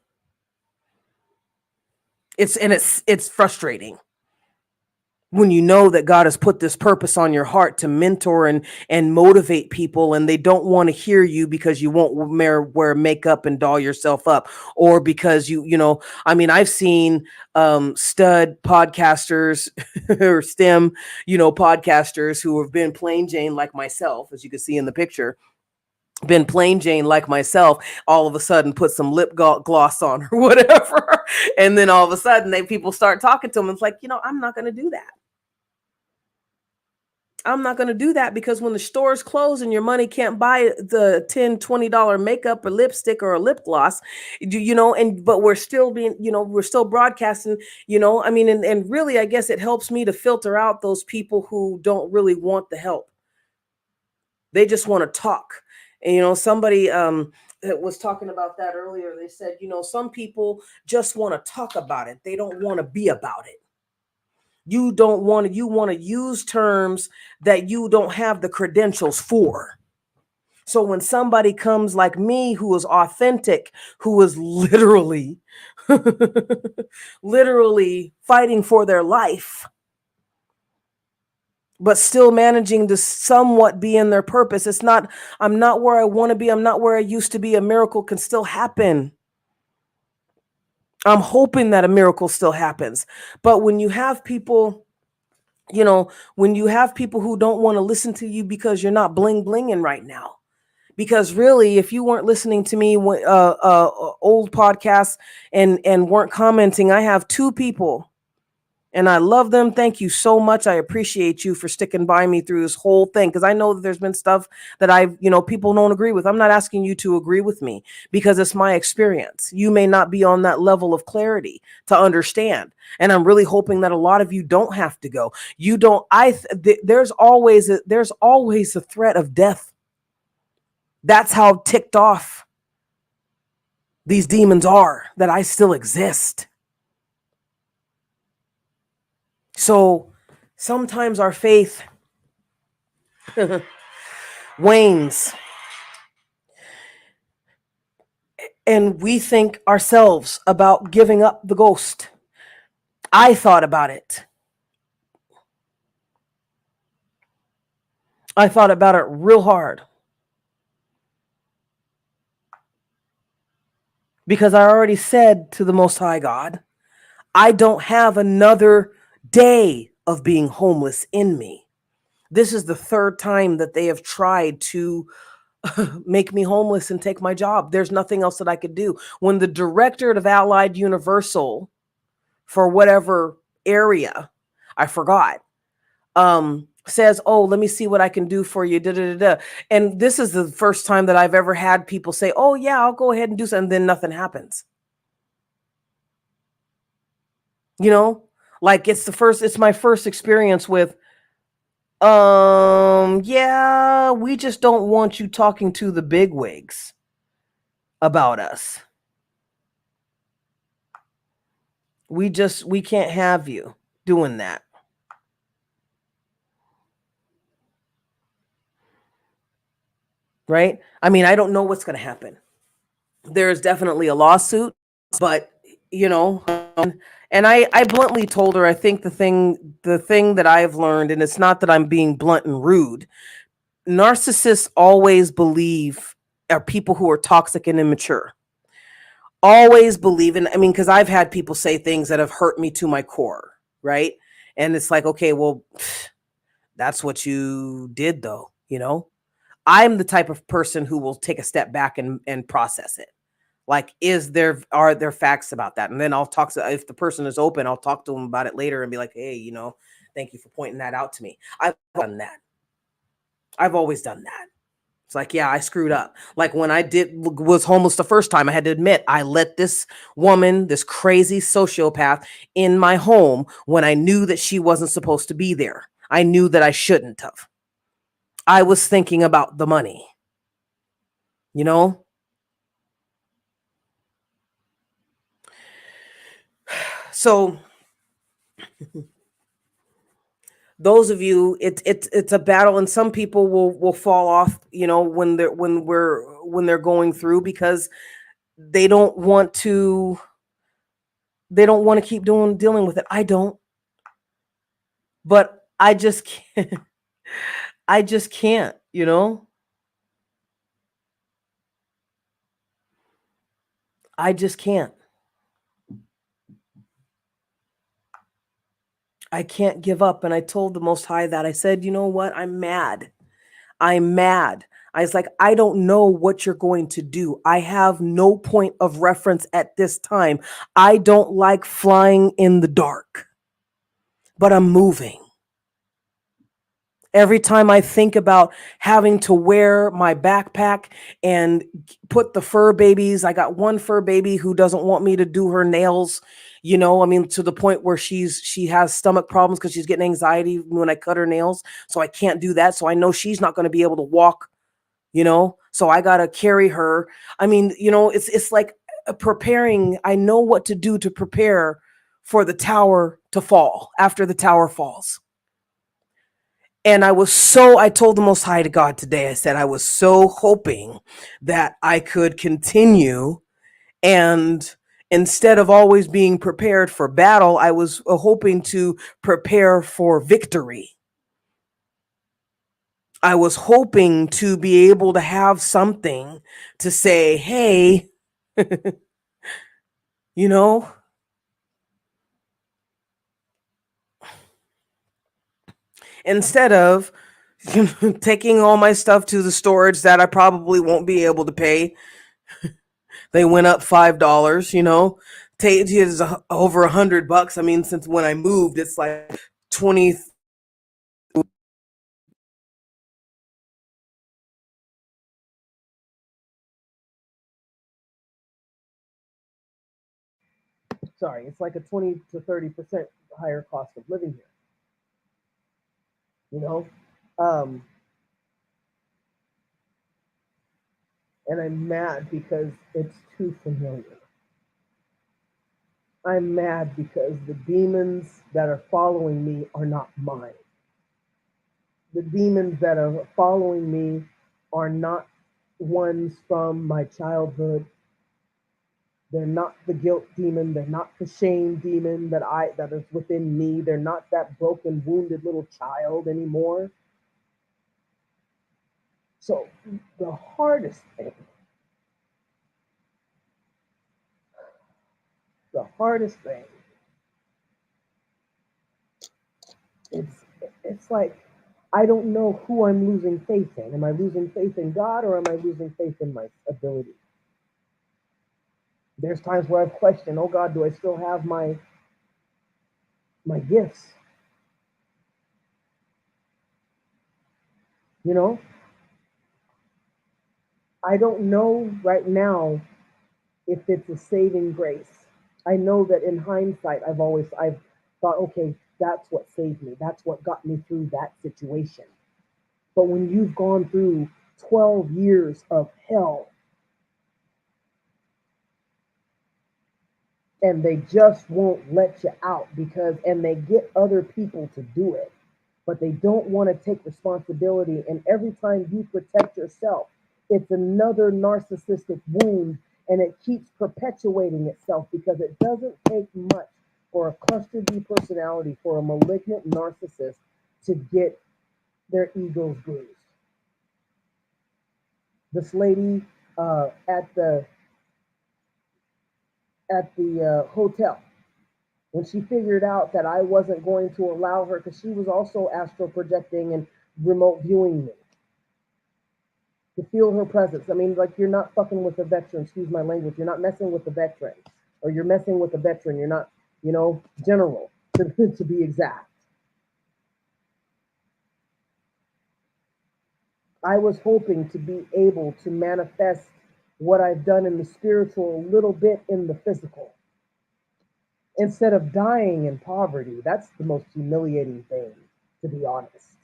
It's frustrating when you know that God has put this purpose on your heart to mentor and motivate people, and they don't want to hear you because you won't wear makeup and doll yourself up, or because I've seen stud podcasters or STEM, podcasters who have been plain Jane like myself, as you can see in the picture, been plain Jane like myself, all of a sudden put some lip gloss on or whatever. And then all of a sudden people start talking to them. It's like, I'm not going to do that. I'm not going to do that, because when the stores close and your money can't buy the $10, $20 makeup or lipstick or a lip gloss, but we're still being, we're still broadcasting, and really, I guess it helps me to filter out those people who don't really want the help. They just want to talk. And, somebody was talking about that earlier. They said, some people just want to talk about it. They don't want to be about it. You want to use terms that you don't have the credentials for. So when somebody comes like me, who is authentic, who is literally fighting for their life, but still managing to somewhat be in their purpose. I'm not where I want to be. I'm not where I used to be. A miracle can still happen. I'm hoping that a miracle still happens. But when you have people, who don't want to listen to you because you're not bling blinging right now, because really, if you weren't listening to me, old podcasts and weren't commenting, I have 2 people And I love them. Thank you so much. I appreciate you for sticking by me through this whole thing, because I know that there's been stuff that people don't agree with. I'm not asking you to agree with me because it's my experience. You may not be on that level of clarity to understand. And I'm really hoping that a lot of you don't have to go. You don't there's always a threat of death. That's how ticked off these demons are that I still exist. So sometimes our faith wanes and we think ourselves about giving up the ghost. I thought about it. I thought about it real hard because I already said to the Most High God, I don't have another day of being homeless in me. This is the third time that they have tried to make me homeless and take my job. There's nothing else that I could do. When the director of Allied Universal for whatever area, I forgot, says, oh, let me see what I can do for you. Da, da, da, da. And this is the first time that I've ever had people say, oh yeah, I'll go ahead and do something. And then nothing happens. Like it's my first experience with, yeah, we just don't want you talking to the bigwigs about us. We can't have you doing that. Right? I mean, I don't know what's going to happen. There's definitely a lawsuit, but and I bluntly told her, I think the thing that I've learned, and it's not that I'm being blunt and rude, narcissists always believe are people who are toxic and immature. Always believe in, because I've had people say things that have hurt me to my core, right? And it's like, okay, well, that's what you did though, I'm the type of person who will take a step back and process it. Like, are there facts about that? And then I'll talk to, if the person is open, I'll talk to them about it later and be like, hey, thank you for pointing that out to me. I've done that. I've always done that. It's like, yeah, I screwed up. Like when I was homeless the first time, I had to admit I let this woman, this crazy sociopath, in my home when I knew that she wasn't supposed to be there. I knew that I shouldn't have. I was thinking about the money, So those of you, it's a battle, and some people will fall off, when they're going through, because they don't want to keep dealing with it. I don't, but I just can't. I just can't, I just can't. I can't give up. And I told the Most High that. I said, you know what? I'm mad. I'm mad. I was like, I don't know what you're going to do. I have no point of reference at this time. I don't like flying in the dark, but I'm moving. Every time I think about having to wear my backpack and put the fur babies, I got one fur baby who doesn't want me to do her nails, to the point where she has stomach problems because she's getting anxiety when I cut her nails. So I can't do that. So I know she's not going to be able to walk, so I got to carry her. It's like preparing. I know what to do to prepare for the tower to fall after the tower falls. And I told the Most High to God today, I said, I was so hoping that I could continue, and instead of always being prepared for battle, I was hoping to prepare for victory. I was hoping to be able to have something to say, hey, instead of taking all my stuff to the storage that I probably won't be able to pay, They went up $5, you know. It is over $100. I mean, since when I moved, it's like 20. Sorry, it's like a 20 to 30% higher cost of living here. You know, um, and I'm mad because it's too familiar. I'm mad because the demons that are following me are not mine. The demons that are following me are not ones from my childhood. They're not the guilt demon. They're not the shame demon that is within me. They're not that broken, wounded little child anymore. So the hardest thing, the hardest thing, it's it's like I don't know who I'm losing faith in. Am I losing faith in God or am I losing faith in my ability? There's times where I've questioned, oh God, do I still have my gifts? You know, I don't know right now if it's a saving grace. I know that in hindsight, I've thought, okay, that's what saved me. That's what got me through that situation. But when you've gone through 12 years of hell and they just won't let you out and they get other people to do it, but they don't want to take responsibility. And every time you protect yourself, it's another narcissistic wound and it keeps perpetuating itself because it doesn't take much for a cluster B personality, for a malignant narcissist to get their egos bruised. This lady at the hotel, when she figured out that I wasn't going to allow her, because she was also astral projecting and remote viewing me, to feel her presence. I mean, like, you're not fucking with a veteran, excuse my language. You're not messing with a veteran. Or you're messing with a veteran. You're not, general, to be exact. I was hoping to be able to manifest what I've done in the spiritual a little bit in the physical. Instead of dying in poverty, that's the most humiliating thing, to be honest.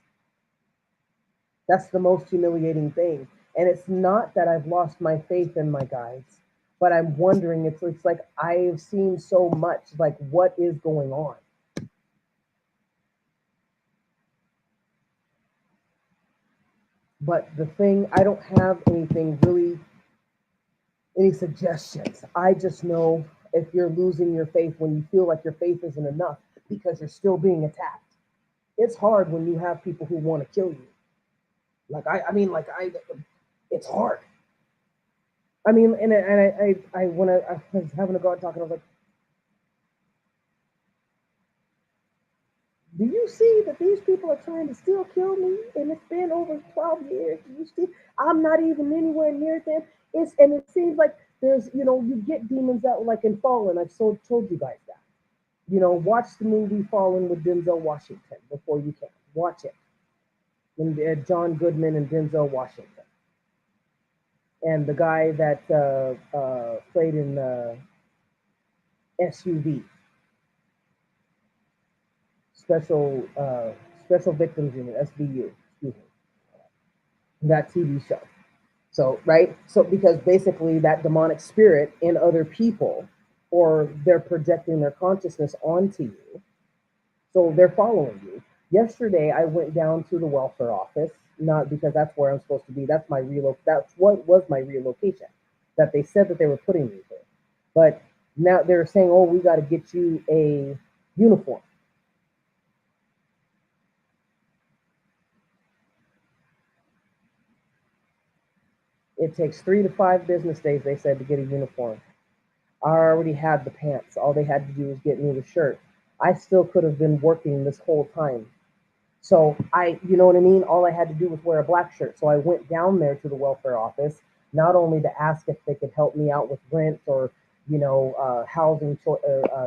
That's the most humiliating thing. And it's not that I've lost my faith in my guides, but I'm wondering, it's like I've seen so much, like, what is going on? But the thing, I don't have anything really, any suggestions. I just know if you're losing your faith when you feel like your faith isn't enough because you're still being attacked. It's hard when you have people who want to kill you. Like, it's hard. I mean, when I was having a God talking, I was like, do you see that these people are trying to still kill me? And it's been over 12 years. Do you see? I'm not even anywhere near them. And it seems like there's, you get demons out like in Fallen. I've told you guys that. Watch the movie Fallen with Denzel Washington before you can. Watch it. And John Goodman and Denzel Washington. And the guy that played in SUV, Special Victims Unit, SVU, excuse me, that TV show. So, right? So, because basically that demonic spirit in other people, or they're projecting their consciousness onto you. So they're following you. Yesterday, I went down to the welfare office, not because that's where I'm supposed to be. That's what was my relocation that they said that they were putting me there. But now they're saying, oh, we got to get you a uniform. It takes 3 to 5 business days, they said, to get a uniform. I already had the pants. All they had to do was get me the shirt. I still could have been working this whole time. So you know what I mean? All I had to do was wear a black shirt. So I went down there to the welfare office. not only to ask if they could help me out with rent or, housing choice,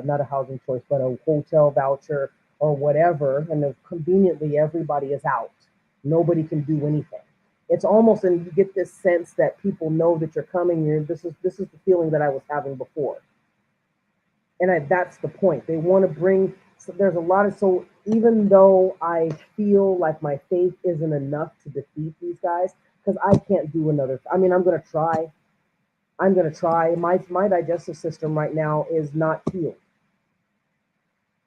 not a housing choice, but a hotel voucher or whatever. And then conveniently, everybody is out. Nobody can do anything. It's almost, and you get this sense that people know that you're coming. This is the feeling that I was having before, and that's the point. They want to bring. So there's a lot of, so even though I feel like my faith isn't enough to defeat these guys, because I can't do another. I mean, I'm gonna try. I'm gonna try. My digestive system right now is not healed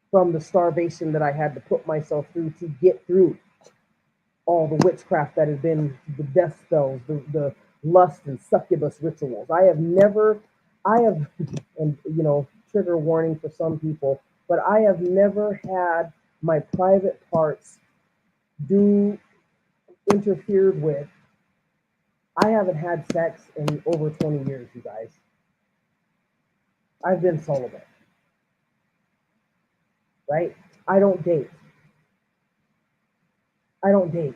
from the starvation that I had to put myself through to get through all the witchcraft that has been the death spells, the lust and succubus rituals. I have, and trigger warning for some people, but I have never had my private parts do interfered with. I haven't had sex in over 20 years, you guys. I've been celibate, right? I don't date. I don't date.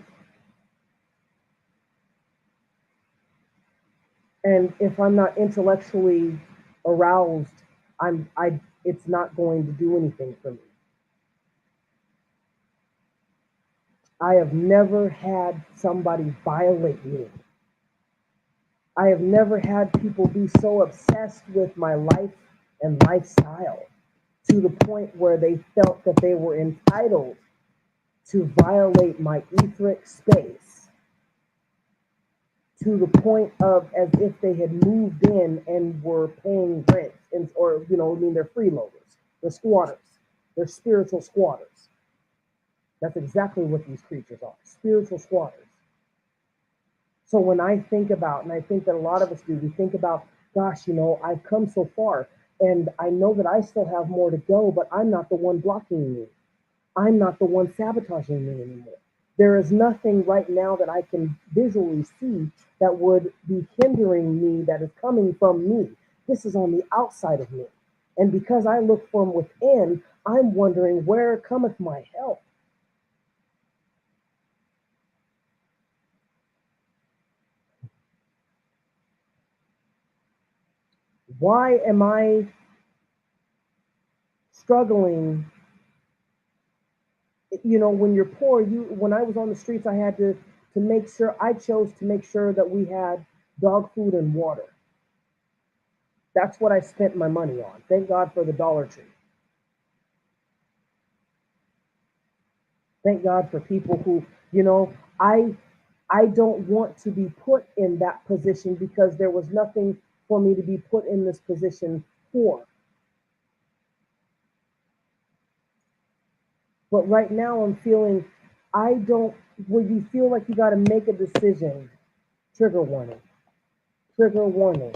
And if I'm not intellectually aroused, it's not going to do anything for me. I have never had somebody violate me. I have never had people be so obsessed with my life and lifestyle to the point where they felt that they were entitled to violate my etheric space to the point of as if they had moved in and were paying rent, and or they're freeloaders, they're squatters, they're spiritual squatters. That's exactly what these creatures are, spiritual squatters. So when I think about, and I think that a lot of us do, we think about, gosh, I've come so far, and I know that I still have more to go, but I'm not the one blocking me. I'm not the one sabotaging me anymore. There is nothing right now that I can visually see that would be hindering me, that is coming from me. This is on the outside of me. And because I look from within, I'm wondering, where cometh my help? Why am I struggling? When you're poor, when I was on the streets, I had to make sure, I chose to make sure that we had dog food and water. That's what I spent my money on. Thank God for the Dollar Tree. Thank God for people who, I I don't want to be put in that position because there was nothing for me to be put in this position for. But right now I'm feeling, I don't, when you feel like you got to make a decision, trigger warning, trigger warning.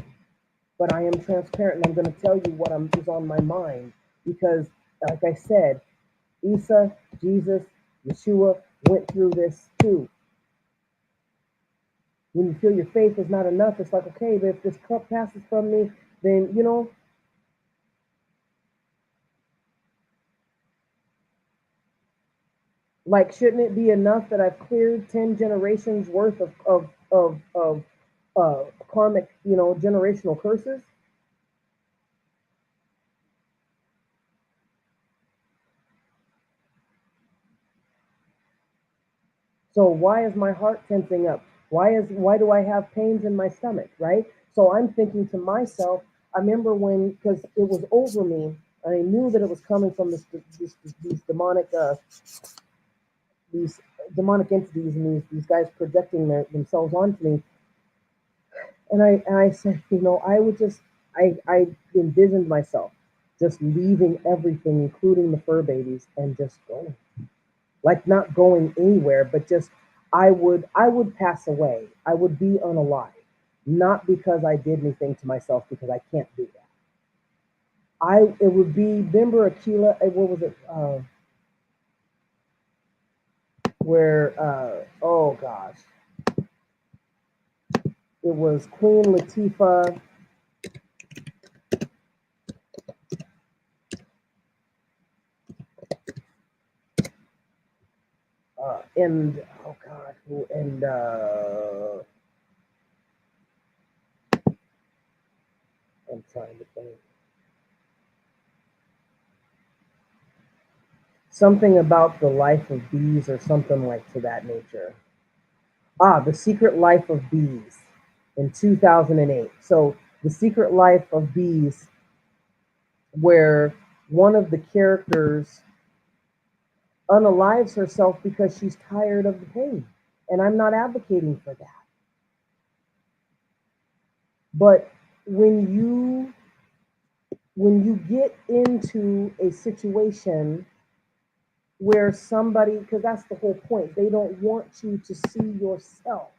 But I am transparent and I'm going to tell you what is on my mind because, like I said, Isa, Jesus, Yeshua went through this too. When you feel your faith is not enough, it's like, okay, but if this cup passes from me, then, like, shouldn't it be enough that I've cleared 10 generations worth of karmic, generational curses? So why is my heart tensing up? Why do I have pains in my stomach, right? So I'm thinking to myself, I remember when, because it was over me, I knew that it was coming from these demonic these demonic entities and these guys projecting themselves onto me. And I said, I would just, I envisioned myself just leaving everything, including the fur babies, and just going, like not going anywhere, but just I would pass away. I would be unalive, not because I did anything to myself, because I can't do that. It would be, remember Aquila, what was it? Where oh gosh, it was Queen Latifah. And oh god, and I'm trying to think. Something about the life of bees or something like to that nature. The Secret Life of Bees in 2008. So, The Secret Life of Bees, where one of the characters unalives herself because she's tired of the pain. And I'm not advocating for that. But when you get into a situation where somebody, because that's the whole point, they don't want you to see yourself.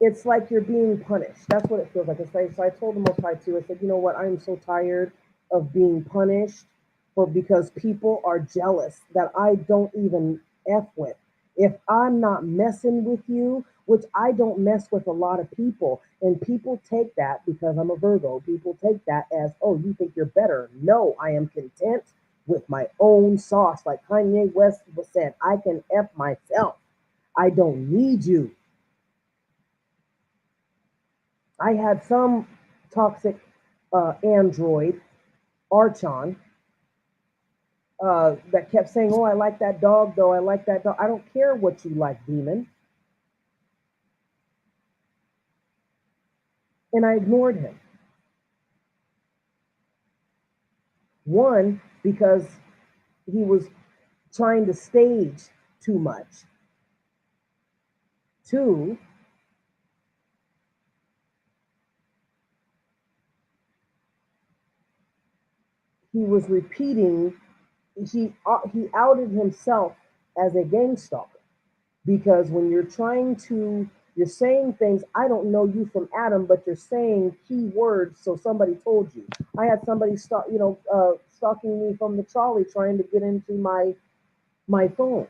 It's like you're being punished. That's what it feels like. It's like, so I told the Most High too. I said, you know what? I am so tired of being punished for because people are jealous that I don't even f with. If I'm not messing with you, which I don't mess with a lot of people, and people take that because I'm a Virgo. People take that as, oh, you think you're better. No, I am content with my own sauce. Like Kanye West was said, I can f myself. I don't need you. I had some toxic android, Archon, that kept saying, oh, I like that dog, though. I like that dog. I don't care what you like, demon. And I ignored him. One, because he was trying to stage too much. Two, he was repeating, he outed himself as a gang stalker. Because when you're saying things, I don't know you from Adam, but you're saying key words, so somebody told you. I had somebody stalking me from the trolley trying to get into my phone.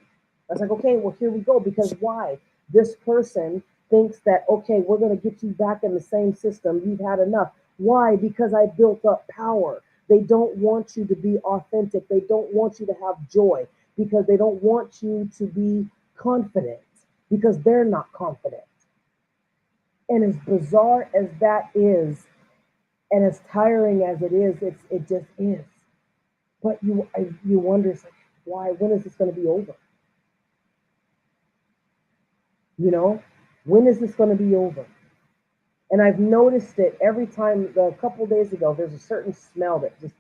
I was like, okay, well, here we go. Because why? This person thinks that, okay, we're going to get you back in the same system. You've had enough. Why? Because I built up power. They don't want you to be authentic. They don't want you to have joy because they don't want you to be confident because they're not confident. And as bizarre as that is, and as tiring as it is, it just is. But you wonder, like, why? When is this going to be over? You know, when is this going to be over? And I've noticed it every time. A couple days ago, there's a certain smell that just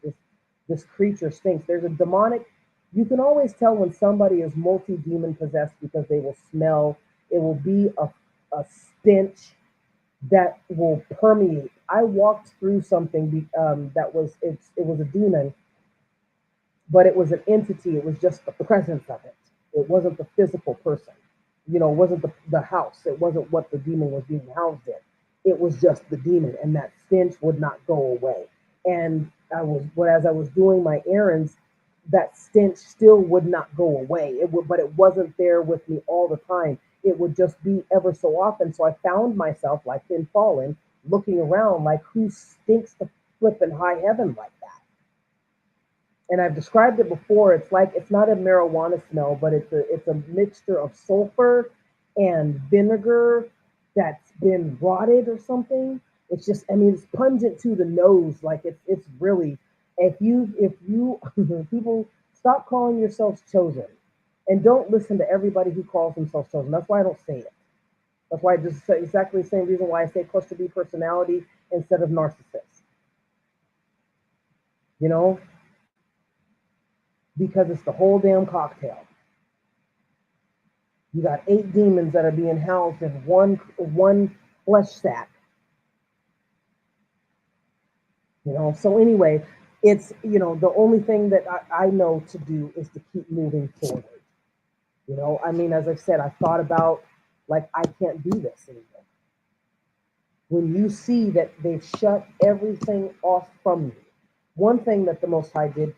this creature stinks. There's a demonic. You can always tell when somebody is multi-demon possessed because they will smell. It will be a stench that will permeate. I walked through something that was it was a demon, but it was an entity. It was just the presence of it. It wasn't the physical person. It wasn't the house. It wasn't what the demon was being housed in. It was just the demon, and that stench would not go away. And as I was doing my errands, that stench still would not go away. But it wasn't there with me all the time. It would just be ever so often. So I found myself, like in Fallen, looking around like, who stinks to flipping high heaven like that? And I've described it before. It's like it's not a marijuana smell, but it's a mixture of sulfur and vinegar that's been rotted or something. It's just, I mean, it's pungent to the nose. Like it's really, if you people, stop calling yourselves chosen, and don't listen to everybody who calls themselves chosen. That's why I don't say it. That's why I just say exactly the same reason why I say cluster B personality instead of narcissist. You know, because it's the whole damn cocktail. You got 8 demons that are being housed in one flesh sack. So anyway, it's the only thing that I know to do is to keep moving forward. I mean, as I've said, I've thought about, like, I can't do this anymore. When you see that they've shut everything off from you, one thing that the Most High did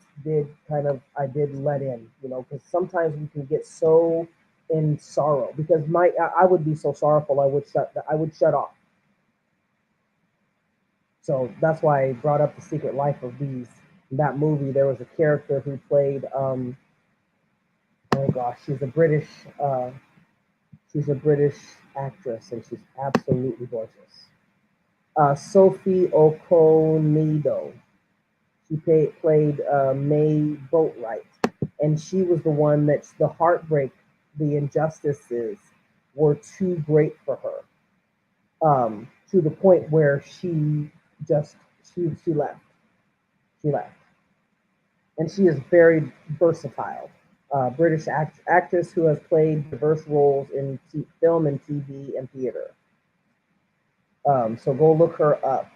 kind of, I did let in, because sometimes we can get so in sorrow, because I would be so sorrowful, I would shut off. So that's why I brought up The Secret Life of Bees. In that movie, there was a character who played, oh gosh, she's a British actress, and she's absolutely gorgeous. Sophie Okonido. She played May Boatwright, and she was the one that's the heartbreak, the injustices were too great for her, to the point where just she left. She left, and she is very versatile. British actress who has played diverse roles in film and TV and theater. So go look her up.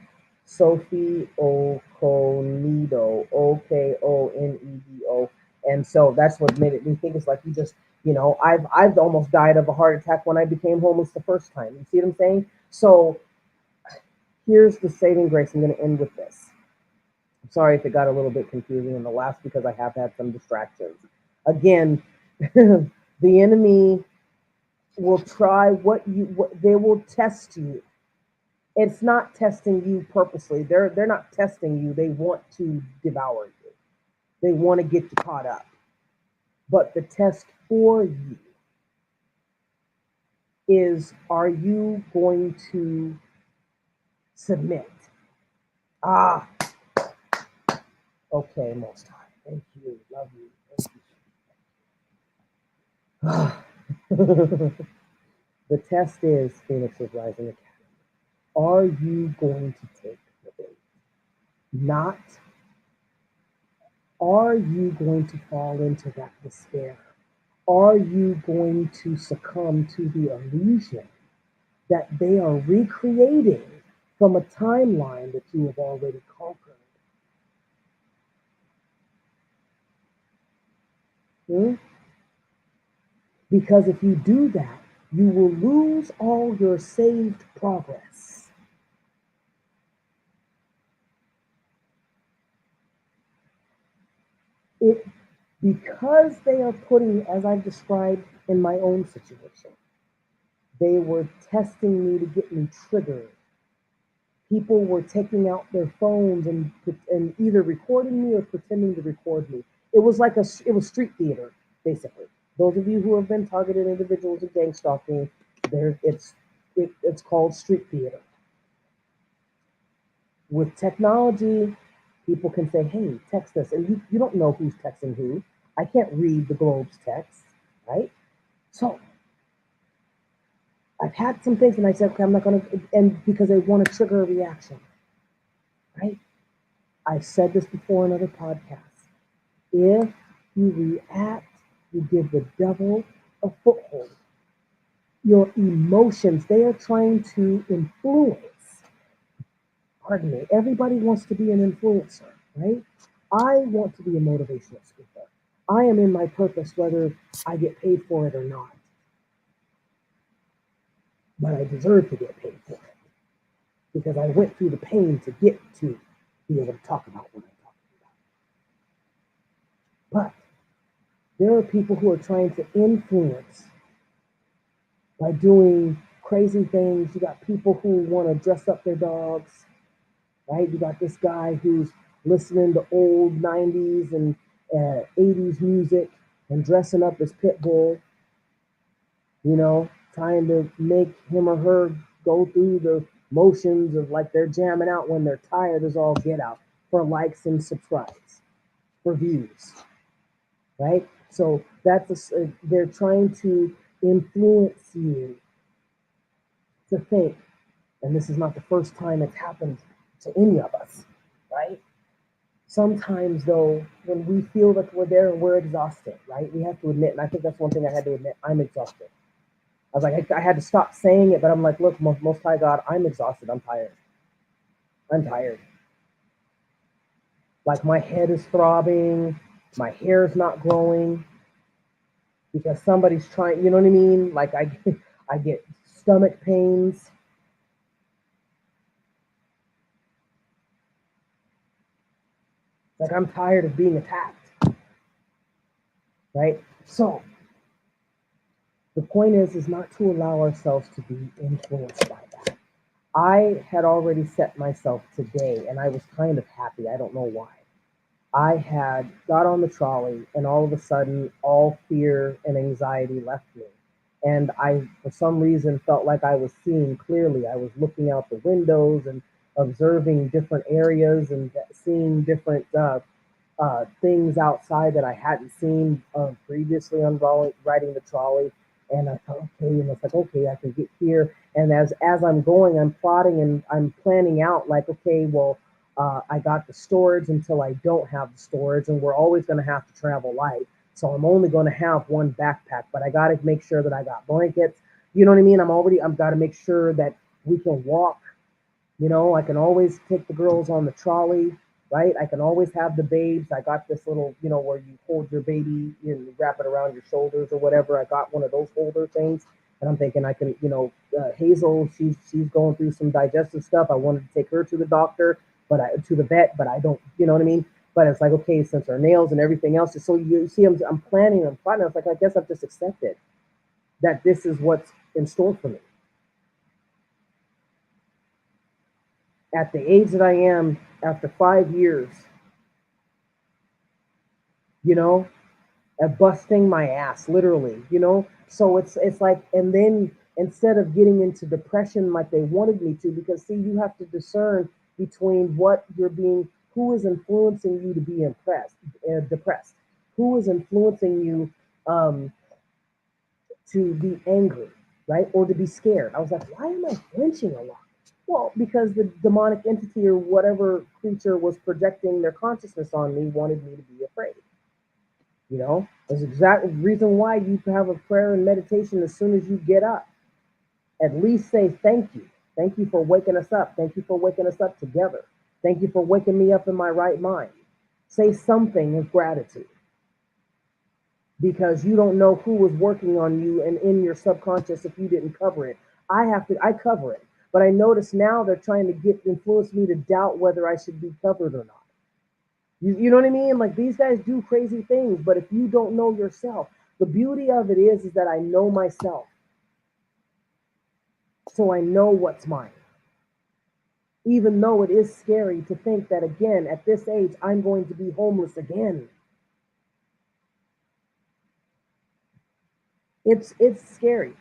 Sophie Okonido, Okonedo. And so that's what made it me think it's like you just, I've almost died of a heart attack when I became homeless the first time. You see what I'm saying? So here's the saving grace. I'm going to end with this. I'm sorry if it got a little bit confusing in the last because I have had some distractions. Again, the enemy will try what they will test you. It's not testing you purposely. They're not testing you. They want to devour you. They want to get you caught up. But the test for you is, are you going to submit? Ah, okay, most high. Thank you. Love you. Thank you. The test is Phoenix's Rising Academy. Are you going to take the bait? Not, are you going to fall into that despair? Are you going to succumb to the illusion that they are recreating from a timeline that you have already conquered? Hmm? Because if you do that, you will lose all your saved progress. It because they are putting, as I've described in my own situation, they were testing me to get me triggered. People were taking out their phones and either recording me or pretending to record me. It was like it was street theater, basically. Those of you who have been targeted individuals of gang stalking, it's called street theater. With technology, people can say, hey, text us. And you don't know who's texting who. I can't read the Globe's text, right? So I've had some things and I said, okay, I'm not going to, and because they want to trigger a reaction, right? I've said this before in other podcasts. If you react, you give the devil a foothold. Your emotions, they are trying to influence. Pardon me, everybody wants to be an influencer, right? I want to be a motivational speaker. I am in my purpose whether I get paid for it or not. But I deserve to get paid for it because I went through the pain to get to be able to talk about what I'm talking about. But there are people who are trying to influence by doing crazy things. You got people who want to dress up their dogs, right? You got this guy who's listening to old 90s and 80s music and dressing up as Pitbull, trying to make him or her go through the motions of like they're jamming out when they're tired as all get out for likes and subscribes, for views, right? So they're trying to influence you to think, and this is not the first time it's happened to any of us, right? Sometimes, though, when we feel that we're there and we're exhausted, right? We have to admit, and I think that's one thing I had to admit, I'm exhausted. I was like, I had to stop saying it, but I'm like, look, most high God, I'm exhausted. I'm tired. I'm tired. Like my head is throbbing, my hair is not growing because somebody's trying, you know what I mean? Like I get stomach pains. Like I'm tired of being attacked, right? So the point is not to allow ourselves to be influenced by that. I had already set myself today, and I was kind of happy. I don't know why. I had got on the trolley, and all of a sudden, all fear and anxiety left me. And I, for some reason, felt like I was seeing clearly. I was looking out the windows and observing different areas and seeing different things outside that I hadn't seen previously on riding the trolley. And I thought, okay, and it's like, okay, I can get here. And as I'm going, I'm plotting and I'm planning out like, okay, well, I got the storage until I don't have the storage, and we're always going to have to travel light. So I'm only going to have one backpack, but I got to make sure that I got blankets. You know what I mean? I've got to make sure that we can walk. You know, I can always take the girls on the trolley, right? I can always have the babes. I got this little, where you hold your baby and wrap it around your shoulders or whatever. I got one of those holder things. And I'm thinking I can, Hazel, she's going through some digestive stuff. I wanted to take her to the doctor, to the vet, but I don't, you know what I mean? But it's like, okay, since her nails and everything else, so you see, I'm planning, I'm planning. It's like, I guess I've just accepted that this is what's in store for me. At the age that I am, after 5 years, you know, at busting my ass, literally, So it's like, and then instead of getting into depression like they wanted me to, because see, you have to discern between what you're being, who is influencing you to be depressed, who is influencing you to be angry, right, or to be scared. I was like, why am I flinching a lot? Well, because the demonic entity or whatever creature was projecting their consciousness on me wanted me to be afraid. That's exactly the reason why you have a prayer and meditation as soon as you get up. At least say thank you. Thank you for waking us up. Thank you for waking us up together. Thank you for waking me up in my right mind. Say something of gratitude, because you don't know who was working on you and in your subconscious if you didn't cover it. I cover it. But I notice now they're trying to influence me to doubt whether I should be covered or not. You know what I mean? Like, these guys do crazy things, but if you don't know yourself, the beauty of it is that I know myself. So I know what's mine. Even though it is scary to think that, again, at this age, I'm going to be homeless again. It's scary.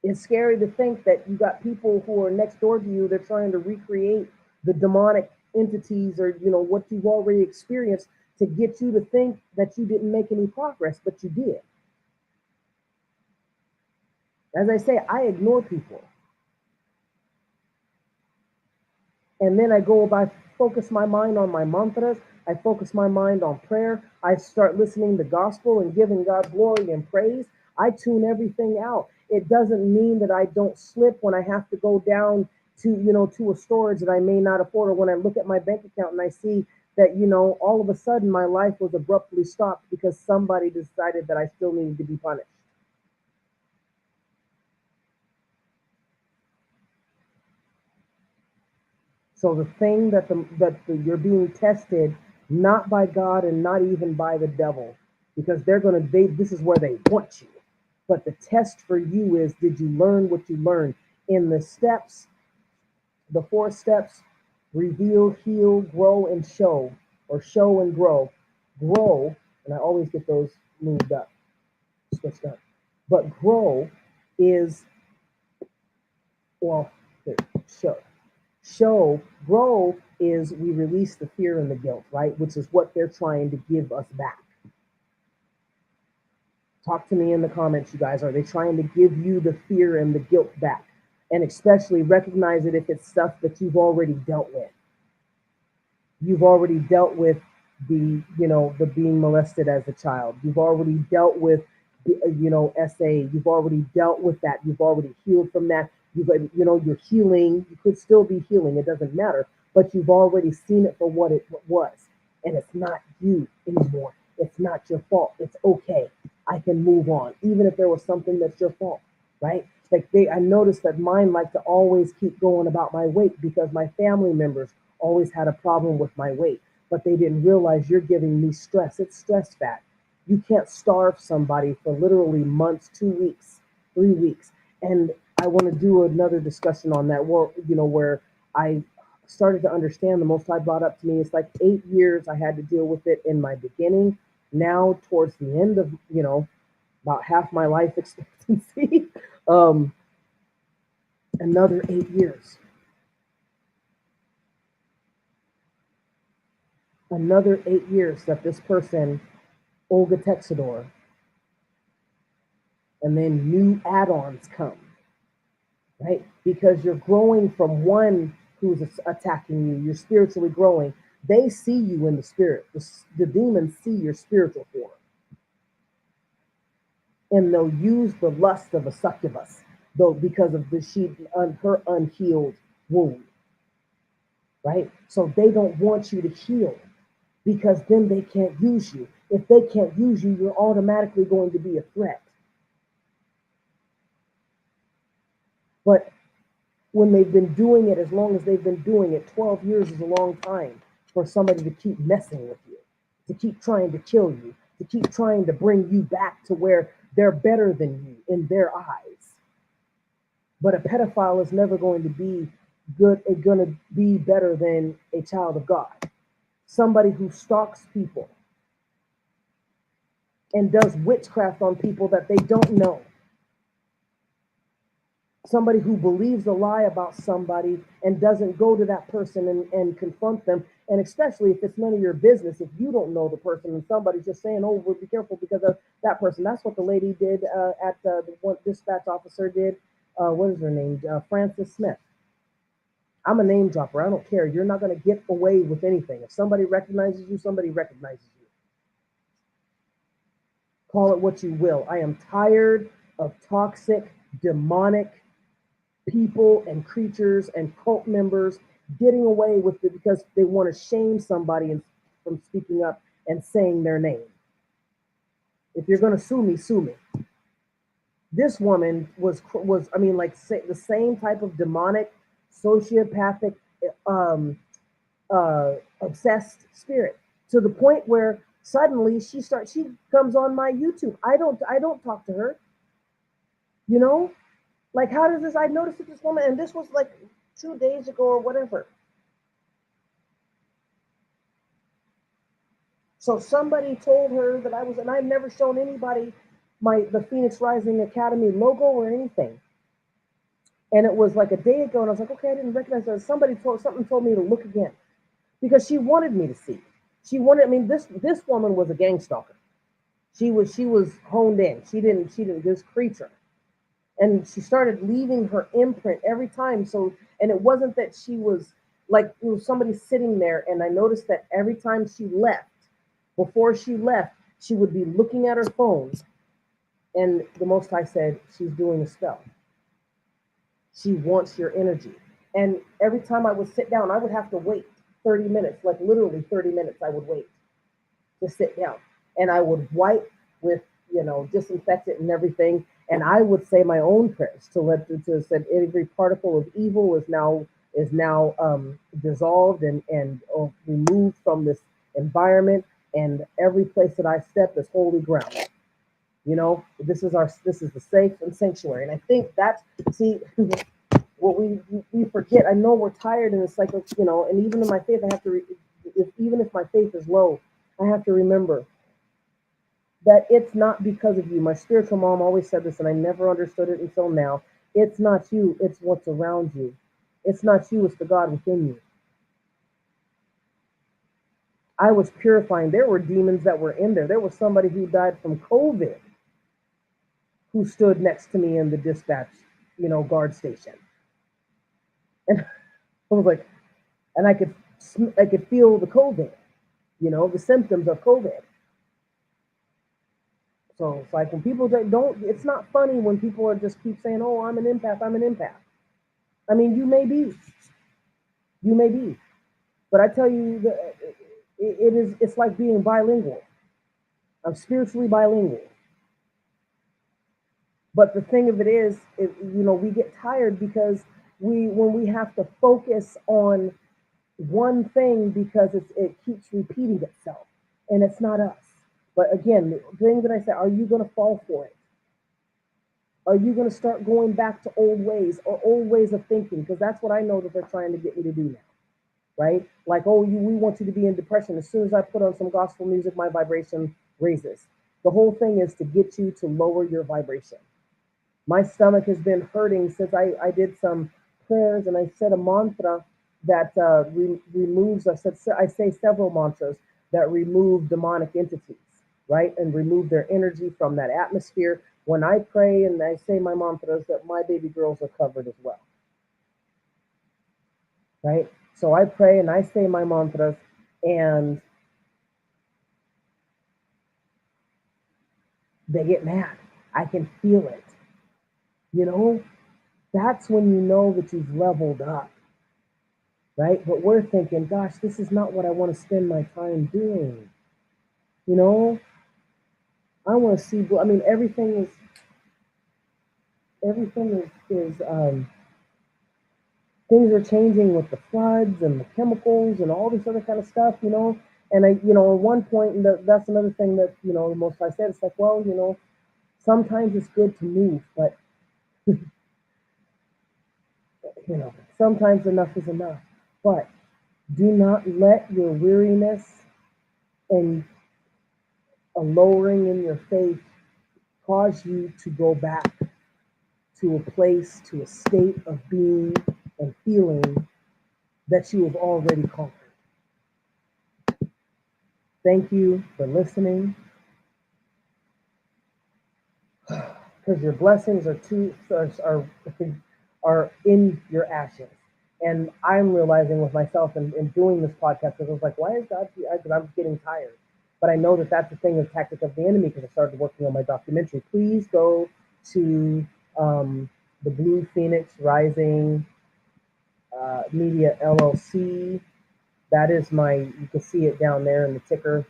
It's scary to think that you got people who are next door to you. They're trying to recreate the demonic entities or, what you've already experienced to get you to think that you didn't make any progress, but you did. As I say, I ignore people. And then I focus my mind on my mantras. I focus my mind on prayer. I start listening to gospel and giving God glory and praise. I tune everything out. It doesn't mean that I don't slip when I have to go down to a storage that I may not afford, or when I look at my bank account and I see that, all of a sudden my life was abruptly stopped because somebody decided that I still needed to be punished. So the thing you're being tested, not by God and not even by the devil, because this is where they want you. But the test for you is, did you learn what you learned in the steps, the 4 steps: reveal, heal, grow, and show, or show and grow. Grow, and I always get those moved up, switched up. But grow is, well, show. Grow is we release the fear and the guilt, right? Which is what they're trying to give us back. Talk to me in the comments, you guys. Are they trying to give you the fear and the guilt back? And especially recognize it if it's stuff that you've already dealt with. You've already dealt with the being molested as a child. You've already dealt with SA. You've already dealt with that. You've already healed from that. You're healing. You could still be healing. It doesn't matter. But you've already seen it for what it was. And it's not you anymore. It's not your fault. It's okay. I can move on. Even if there was something that's your fault, right? Like I noticed that mine like to always keep going about my weight because my family members always had a problem with my weight, but they didn't realize you're giving me stress. It's stress fat. You can't starve somebody for literally months, 2 weeks, 3 weeks. And I want to do another discussion on that where I started to understand. The Most High brought up to me, it's like 8 years I had to deal with it in my beginning. Now towards the end of, about half my life expectancy. um, another 8 years. Another 8 years that this person, Olga Texador, and then new add-ons come, right? Because you're growing from one who's attacking you. You're spiritually growing. They see you in the spirit. The demons see your spiritual form, and they'll use the lust of a succubus, though, because of her unhealed wound, right? So they don't want you to heal, because then they can't use you. If they can't use you, you're automatically going to be a threat. But when they've been doing it as long as they've been doing it, 12 years is a long time for somebody to keep messing with you, to keep trying to kill you, to keep trying to bring you back to where they're better than you in their eyes. But a pedophile is never going to be good, going to be better than a child of God. Somebody who stalks people and does witchcraft on people that they don't know. Somebody who believes a lie about somebody and doesn't go to that person and confront them. And especially if it's none of your business, if you don't know the person and somebody's just saying, oh, well, be careful because of that person. That's what the lady did at the one dispatch officer did. What is her name? Frances Smith. I'm a name dropper. I don't care. You're not going to get away with anything. If somebody recognizes you, somebody recognizes you. Call it what you will. I am tired of toxic, demonic people and creatures and cult members getting away with it because they want to shame somebody from speaking up and saying their name. If you're going to sue me, sue me. This woman was I mean, like, say, the same type of demonic, sociopathic, um, obsessed spirit, to the point where suddenly she comes on my YouTube. I don't talk to her. You know, like, how does this? I noticed that this woman, and this was like 2 days ago or whatever. So somebody told her that I was, and I've never shown anybody the Phoenix Rising Academy logo or anything. And it was like a day ago, and I was like, okay, I didn't recognize her. Something told me to look again, because she wanted me to see. She wanted. I mean, this woman was a gang stalker. She was honed in. She didn't this creature. And she started leaving her imprint every time. So, and it wasn't that she was like, it was somebody sitting there, and I noticed that every time she left, before she left, she would be looking at her phone, and the Most High said, she's doing a spell. She wants your energy. And every time I would sit down, I would have to wait 30 minutes, like literally 30 minutes I would wait to sit down. And I would wipe with, disinfectant and everything. And I would say my own prayers to said every particle of evil is now dissolved and removed from this environment, and every place that I step is holy ground. This is the safe and sanctuary. And I think that's, see, what we forget. I know we're tired, and it's like, and even in my faith, I have to even if my faith is low, I have to remember that it's not because of you. My spiritual mom always said this, and I never understood it until now. It's not you, it's what's around you. It's not you, it's the God within you. I was purifying. There were demons that were in there. There was somebody who died from COVID who stood next to me in the dispatch, guard station. And I was like, and I could feel the COVID, the symptoms of COVID. So it's like, when people don't, it's not funny when people are just keep saying, oh, I'm an empath, I'm an empath. I mean, you may be, but I tell you that it's like being bilingual. I'm spiritually bilingual. But the thing of it is, we get tired because when we have to focus on one thing because it keeps repeating itself, and it's not us. But again, the thing that I said, are you going to fall for it? Are you going to start going back to old ways or old ways of thinking? Because that's what I know that they're trying to get me to do now, right? Like, oh, we want you to be in depression. As soon as I put on some gospel music, my vibration raises. The whole thing is to get you to lower your vibration. My stomach has been hurting since I did some prayers and I said a mantra that removes, I say several mantras that remove demonic entities, right? And remove their energy from that atmosphere. When I pray and I say my mantras, that my baby girls are covered as well, right? So I pray and I say my mantras, and they get mad. I can feel it. You know, that's when you know that you've leveled up, right? But we're thinking, gosh, this is not what I want to spend my time doing. You know, I want to see. I mean, everything is things are changing with the floods and the chemicals and all this other kind of stuff. You know, and at one point, and that's another thing that the most I said. It's like, well, sometimes it's good to move, but sometimes enough is enough. But do not let your weariness and a lowering in your faith cause you to go back to a place, to a state of being and feeling that you have already conquered. Thank you for listening, because your blessings are in your ashes. And I'm realizing with myself in doing this podcast, because I was like, why is God? Because I'm getting tired. But I know that that's the thing, the tactic of the enemy, because I started working on my documentary. Please go to the Blue Phoenix Rising Media LLC. That is you can see it down there in the ticker.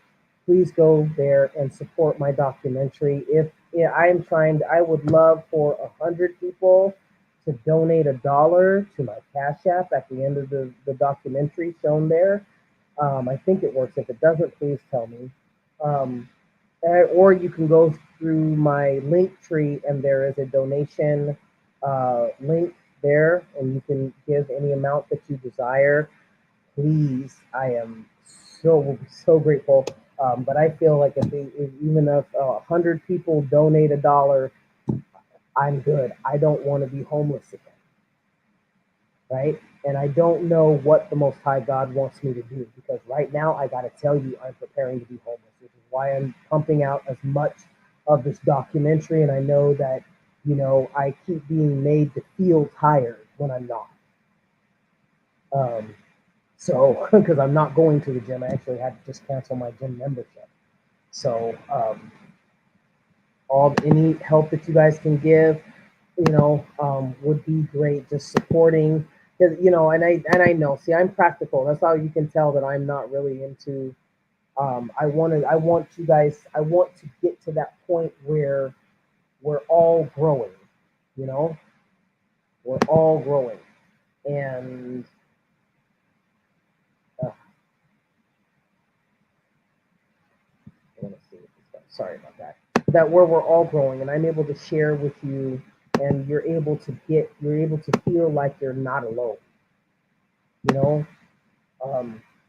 Please go there and support my documentary. If I would love for 100 people to donate $1 to my Cash App at the end of the documentary shown there. I think it works. If it doesn't, please tell me. Or you can go through my link tree, and there is a donation link there, and you can give any amount that you desire. Please, I am so grateful. But I feel like even if 100 people donate $1, I'm good. I don't want to be homeless again, right? And I don't know what the Most High God wants me to do, because right now I got to tell you, I'm preparing to be homeless, which is why I'm pumping out as much of this documentary. And I know that I keep being made to feel tired when I'm not. So, because I'm not going to the gym, I actually had to just cancel my gym membership. So, any help that you guys can give, would be great. Just supporting, because and I know. See, I'm practical. That's how you can tell that I'm not really into. I want you guys. I want to get to that point where we're all growing. We're all growing, and sorry about that. That where we're all growing, and I'm able to share with you, and you're able to feel like you're not alone. You know.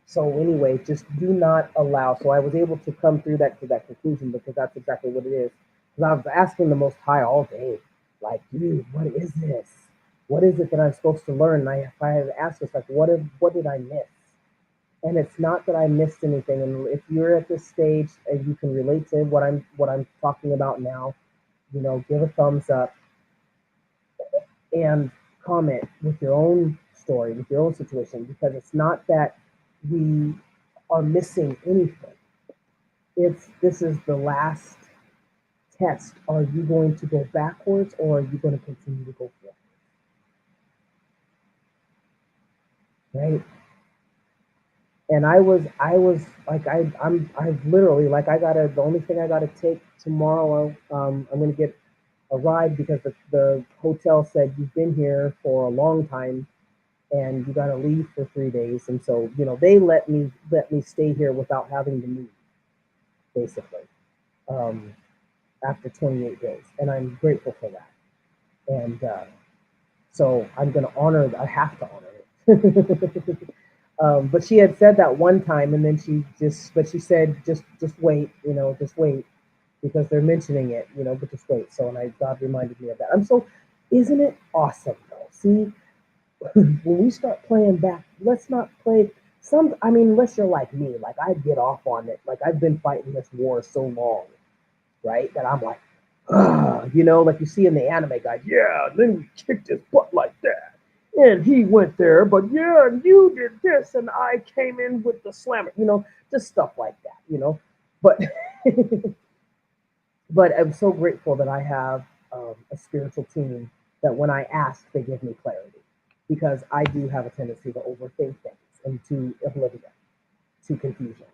So anyway, just do not allow. So I was able to come through to that conclusion, because that's exactly what it is. Because I was asking the Most High all day, like, dude, what is this? What is it that I'm supposed to learn? And if I had asked this, like, what did I miss? And it's not that I missed anything. And if you're at this stage and you can relate to what I'm talking about now, give a thumbs up and comment with your own story, with your own situation, because it's not that we are missing anything. This is the last test. Are you going to go backwards, or are you going to continue to go forward? Right? And I was like, I've literally, like, the only thing I gotta take tomorrow, I'm gonna get a ride, because the hotel said you've been here for a long time and you gotta leave for 3 days. And so, they let me stay here without having to move, basically, after 28 days. And I'm grateful for that. And so I'm gonna I have to honor it. But she had said that one time, and then she said, just wait, just wait. because they're mentioning it, but just wait. So, and God reminded me of that. Isn't it awesome though? See, when we start playing back, let's not play unless you're like me, like I get off on it. Like I've been fighting this war so long, right? That I'm like, like you see in the anime guy, yeah, and then we kicked his butt like that. And he went there, but yeah, and you did this, and I came in with the slammer, just stuff like that. But but I'm so grateful that I have a spiritual team that when I ask, they give me clarity because I do have a tendency to overthink things and to oblivion, to confusion,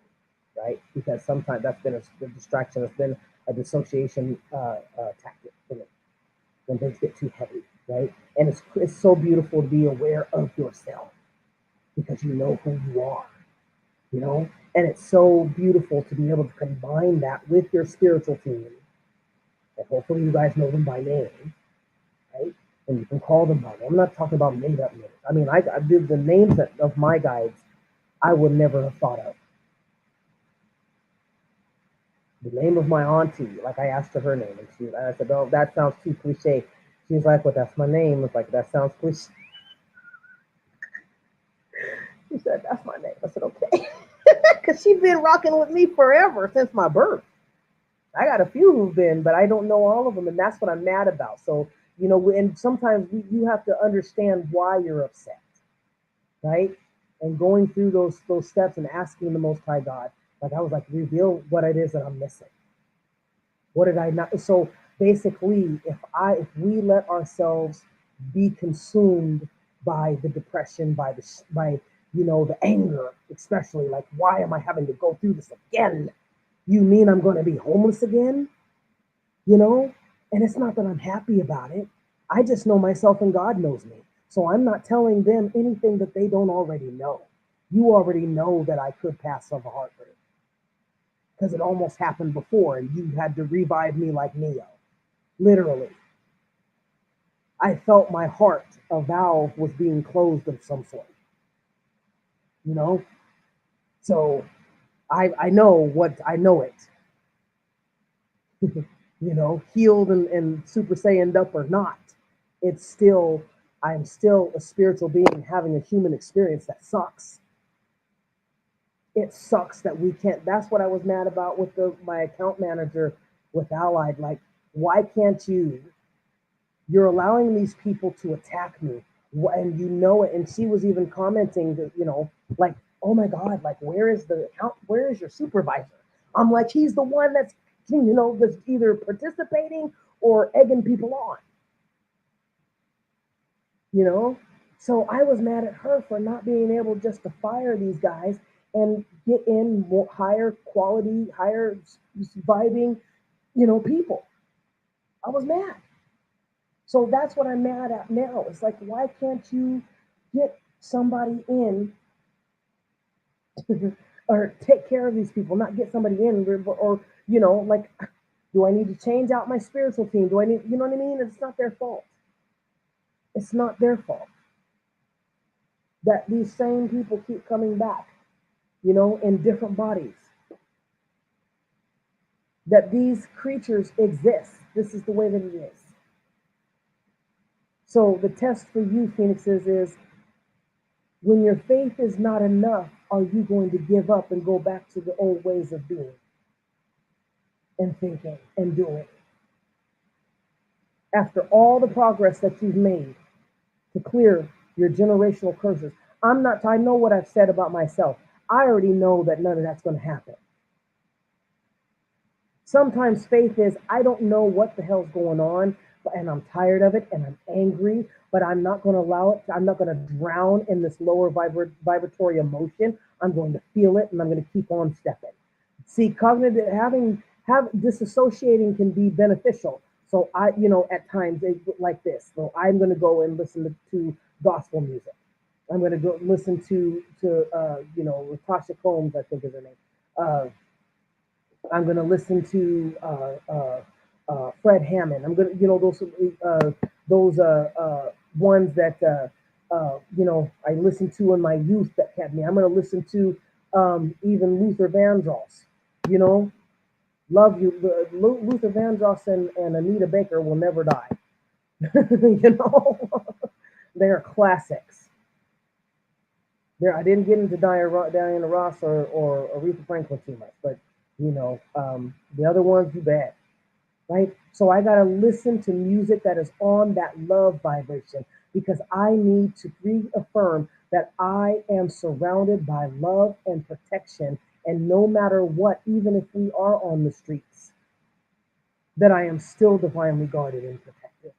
right? Because sometimes that's been a distraction, it's been a dissociation tactic for me when things get too heavy, right? And it's so beautiful to be aware of yourself because you know who you are, and it's so beautiful to be able to combine that with your spiritual team. And hopefully you guys know them by name, right? And you can call them by name. I'm not talking about made up names. I mean, I did the names of my guides I would never have thought of. The name of my auntie, like I asked her name, and I said, "Oh, that sounds too cliche." She's like, "Well, that's my name." It's like, "That sounds cliche." She said, "That's my name." I said, "Okay," because she's been rocking with me forever since my birth. I got a few who've been, but I don't know all of them, and that's what I'm mad about. So, and sometimes you have to understand why you're upset, right? And going through those steps and asking the Most High God, like I was like, reveal what it is that I'm missing. What did I not? So basically, if we let ourselves be consumed by the depression, by the anger, especially like, why am I having to go through this again? You mean I'm going to be homeless again? you know? And it's not that I'm happy about it. I just know myself and God knows me. So I'm not telling them anything that they don't already know. You already know that I could pass of a heartbreak because it almost happened before and you had to revive me like Neo. Literally. I felt my heart, a valve was being closed of some sort, you know? So I know what I know it. Healed and Super Saiyan up or not, it's still, I'm still a spiritual being having a human experience that sucks. It sucks that we can't. That's what I was mad about with my account manager with Allied. Like, why can't you? You're allowing these people to attack me, and you know it. And she was even commenting that, like, oh my God, like, where is the account? Where is your supervisor? I'm like, he's the one that's that's either participating or egging people on. you know so I was mad at her for not being able just to fire these guys and get in more higher quality, higher vibing people. I was mad. So that's what I'm mad at now. It's like, why can't you get somebody in or take care of these people, not get somebody in, or like, do I need to change out my spiritual team? Do I need, you know what I mean? It's not their fault. It's not their fault that these same people keep coming back, in different bodies. That these creatures exist. This is the way that it is. So the test for you, Phoenixes, is when your faith is not enough, are you going to give up and go back to the old ways of being and thinking and doing? After all the progress that you've made to clear your generational curses, I know what I've said about myself. I already know that none of that's going to happen. Sometimes faith is, I don't know what the hell's going on, and I'm tired of it and I'm angry, but I'm not going to allow it. I'm not going to drown in this lower vibratory emotion. I'm going to feel it and I'm going to keep on stepping. See, cognitive disassociating can be beneficial. So at times like this. So I'm going to go and listen to gospel music. I'm going to go listen to Tasha Combs, I think is her name. I'm going to listen to Fred Hammond. I'm going to, those ones that, I listened to in my youth that kept me. I'm going to listen to even Luther Vandross, you know, Love you. Luther Vandross and Anita Baker will never die. You know, they're classics. I didn't get into Diana Ross or Aretha Franklin too much, but the other ones, you bet, right? So I gotta listen to music that is on that love vibration because I need to reaffirm that I am surrounded by love and protection, and no matter what, even if we are on the streets, that I am still divinely guarded and protected.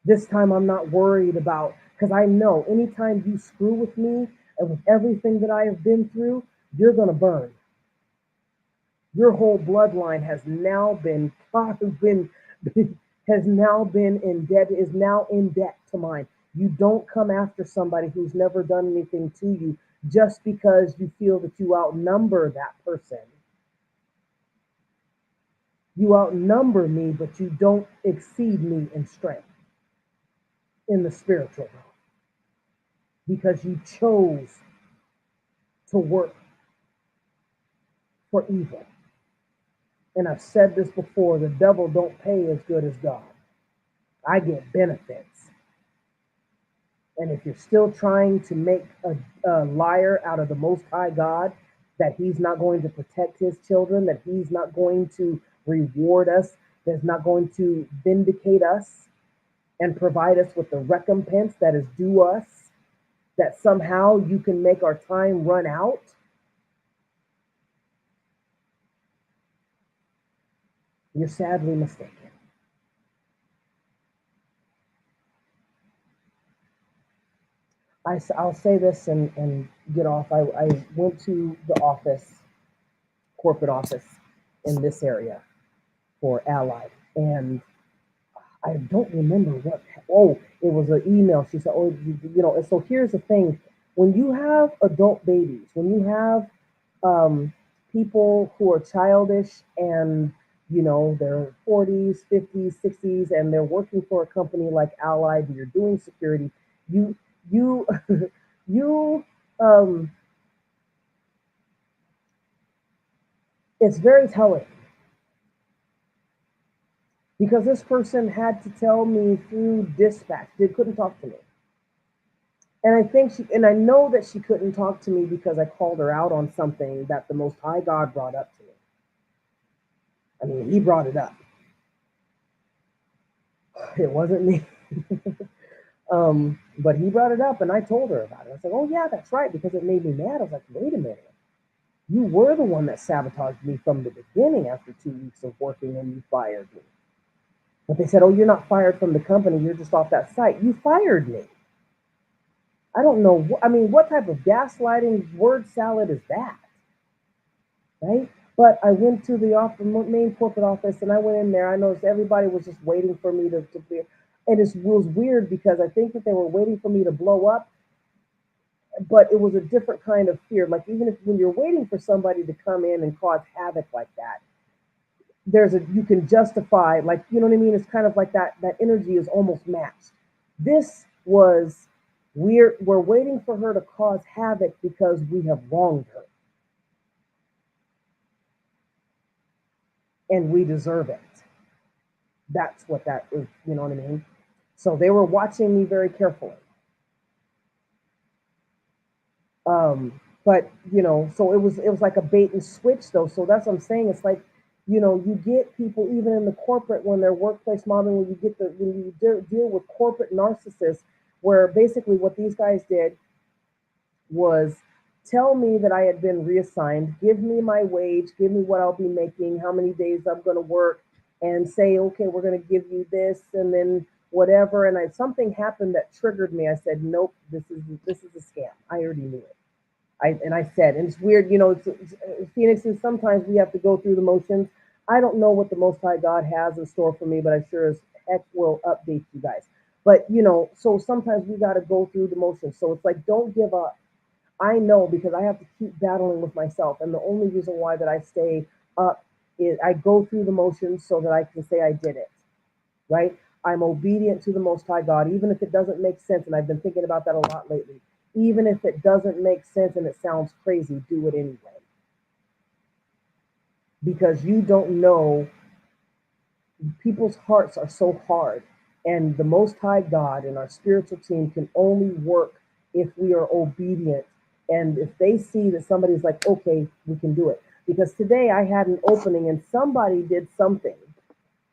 This time I'm not worried about, because I know anytime you screw with me and with everything that I have been through, you're going to burn. Your whole bloodline has now been has now been in debt, is now in debt to mine. You don't come after somebody who's never done anything to you just because you feel that you outnumber that person. You outnumber me, but you don't exceed me in strength in the spiritual realm because you chose to work for evil. And I've said this before, the devil don't pay as good as God. I get benefits. And if you're still trying to make a liar out of the Most High God, that he's not going to protect his children, that he's not going to reward us, that's not going to vindicate us and provide us with the recompense that is due us, that somehow you can make our time run out, you're sadly mistaken. I'll say this and get off. I went to the office, corporate office in this area for Allied, and I don't remember what. Oh, it was an email. She said, "Oh, And so here's the thing: when you have adult babies, when you have people who are childish and they're 40s, 50s, 60s, and they're working for a company like Allied, and you're doing security, you you um, it's very telling because this person had to tell me through dispatch they couldn't talk to me. And I know that she couldn't talk to me because I called her out on something that the Most High God brought up to me. I mean, he brought it up. It wasn't me. But he brought it up and I told her about it. I said, "Oh yeah, that's right," because it made me mad. I was like, "Wait a minute. You were the one that sabotaged me from the beginning after 2 weeks of working and you fired me." But they said, "Oh, you're not fired from the company. You're just off that site." You fired me. I don't know. I mean, what type of gaslighting word salad is that? Right? But I went to the main corporate office and I went in there. I noticed everybody was just waiting for me to be. And it was weird because I think that they were waiting for me to blow up, but it was a different kind of fear. Like even if when you're waiting for somebody to come in and cause havoc like that, you can justify, like, you know what I mean? It's kind of like that energy is almost matched. This was we're waiting for her to cause havoc because we have wronged her. And we deserve it. That's what that is, you know what I mean? So they were watching me very carefully. But so it was like a bait and switch though. So that's what I'm saying. It's like, you get people even in the corporate when they're workplace modeling, when you deal with corporate narcissists, where basically what these guys did was tell me that I had been reassigned, give me my wage, give me what I'll be making, how many days I'm going to work, and say, okay, we're going to give you this, and then whatever. And something happened that triggered me. I said, nope, this is a scam. I already knew it. I said, and it's weird, Phoenix, and sometimes we have to go through the motions. I don't know what the Most High God has in store for me, but I sure as heck will update you guys. But so sometimes we got to go through the motions. So it's like, don't give up. I know because I have to keep battling with myself. And the only reason why that I stay up is I go through the motions so that I can say I did it, right? I'm obedient to the Most High God, even if it doesn't make sense. And I've been thinking about that a lot lately. Even if it doesn't make sense and it sounds crazy, do it anyway. because you don't know, people's hearts are so hard. And the Most High God and our spiritual team can only work if we are obedient. And if they see that somebody's like, okay, we can do it. Because today I had an opening and somebody did something,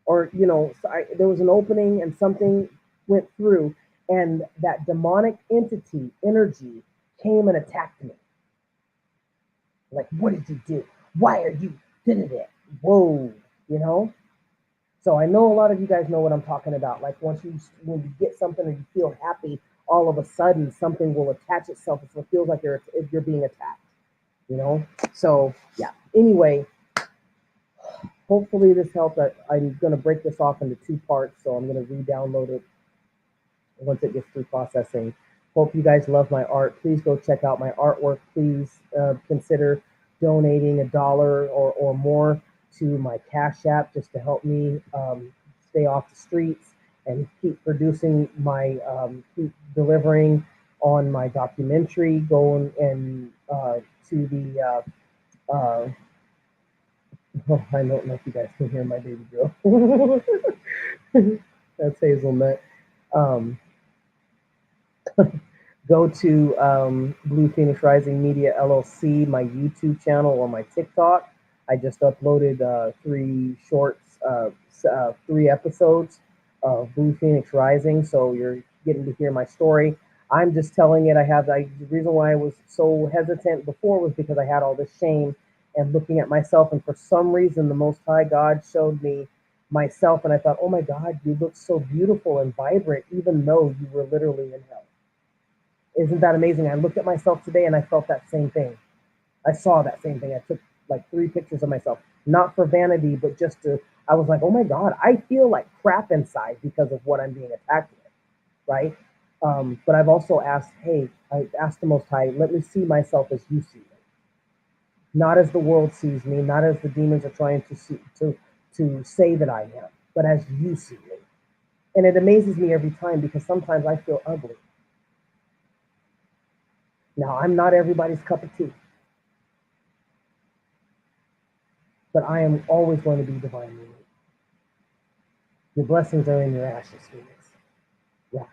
or, there was an opening and something went through, and that demonic entity, energy, came and attacked me. Like, what did you do? Why are you did it? Whoa, you know? So I know a lot of you guys know what I'm talking about. Like when you get something and you feel happy, all of a sudden something will attach itself. It feels like you're being attacked. You know. So yeah. Anyway, hopefully this helped. I'm gonna break this off into two parts, so I'm gonna re-download it once it gets through processing. Hope you guys love my art. Please go check out my artwork. Please consider donating $1 or more to my Cash App just to help me stay off the streets and keep producing keep delivering on my documentary, going and to the, oh, I don't know if you guys can hear my baby girl. That's Hazelnut. Um, Go to Blue Phoenix Rising Media LLC, my YouTube channel, or my TikTok. I just uploaded three shorts, 3 episodes of Blue Phoenix Rising, so you're getting to hear my story. I'm just telling it. The reason why I was so hesitant before was because I had all this shame and looking at myself, and for some reason, the Most High God showed me myself, and I thought, oh my God, you look so beautiful and vibrant, even though you were literally in hell. Isn't that amazing? I looked at myself today and I felt that same thing. I saw that same thing. I took like 3 pictures of myself, not for vanity, but just to, I was like, oh my God, I feel like crap inside because of what I'm being attacked with, right? But I've also asked, hey, I asked the Most High, let me see myself as you see me, not as the world sees me, not as the demons are trying to say that I am, but as you see me. And it amazes me every time because sometimes I feel ugly. Now, I'm not everybody's cup of tea, but I am always going to be divinely unique. Your blessings are in your ashes, Phoenix. Rise.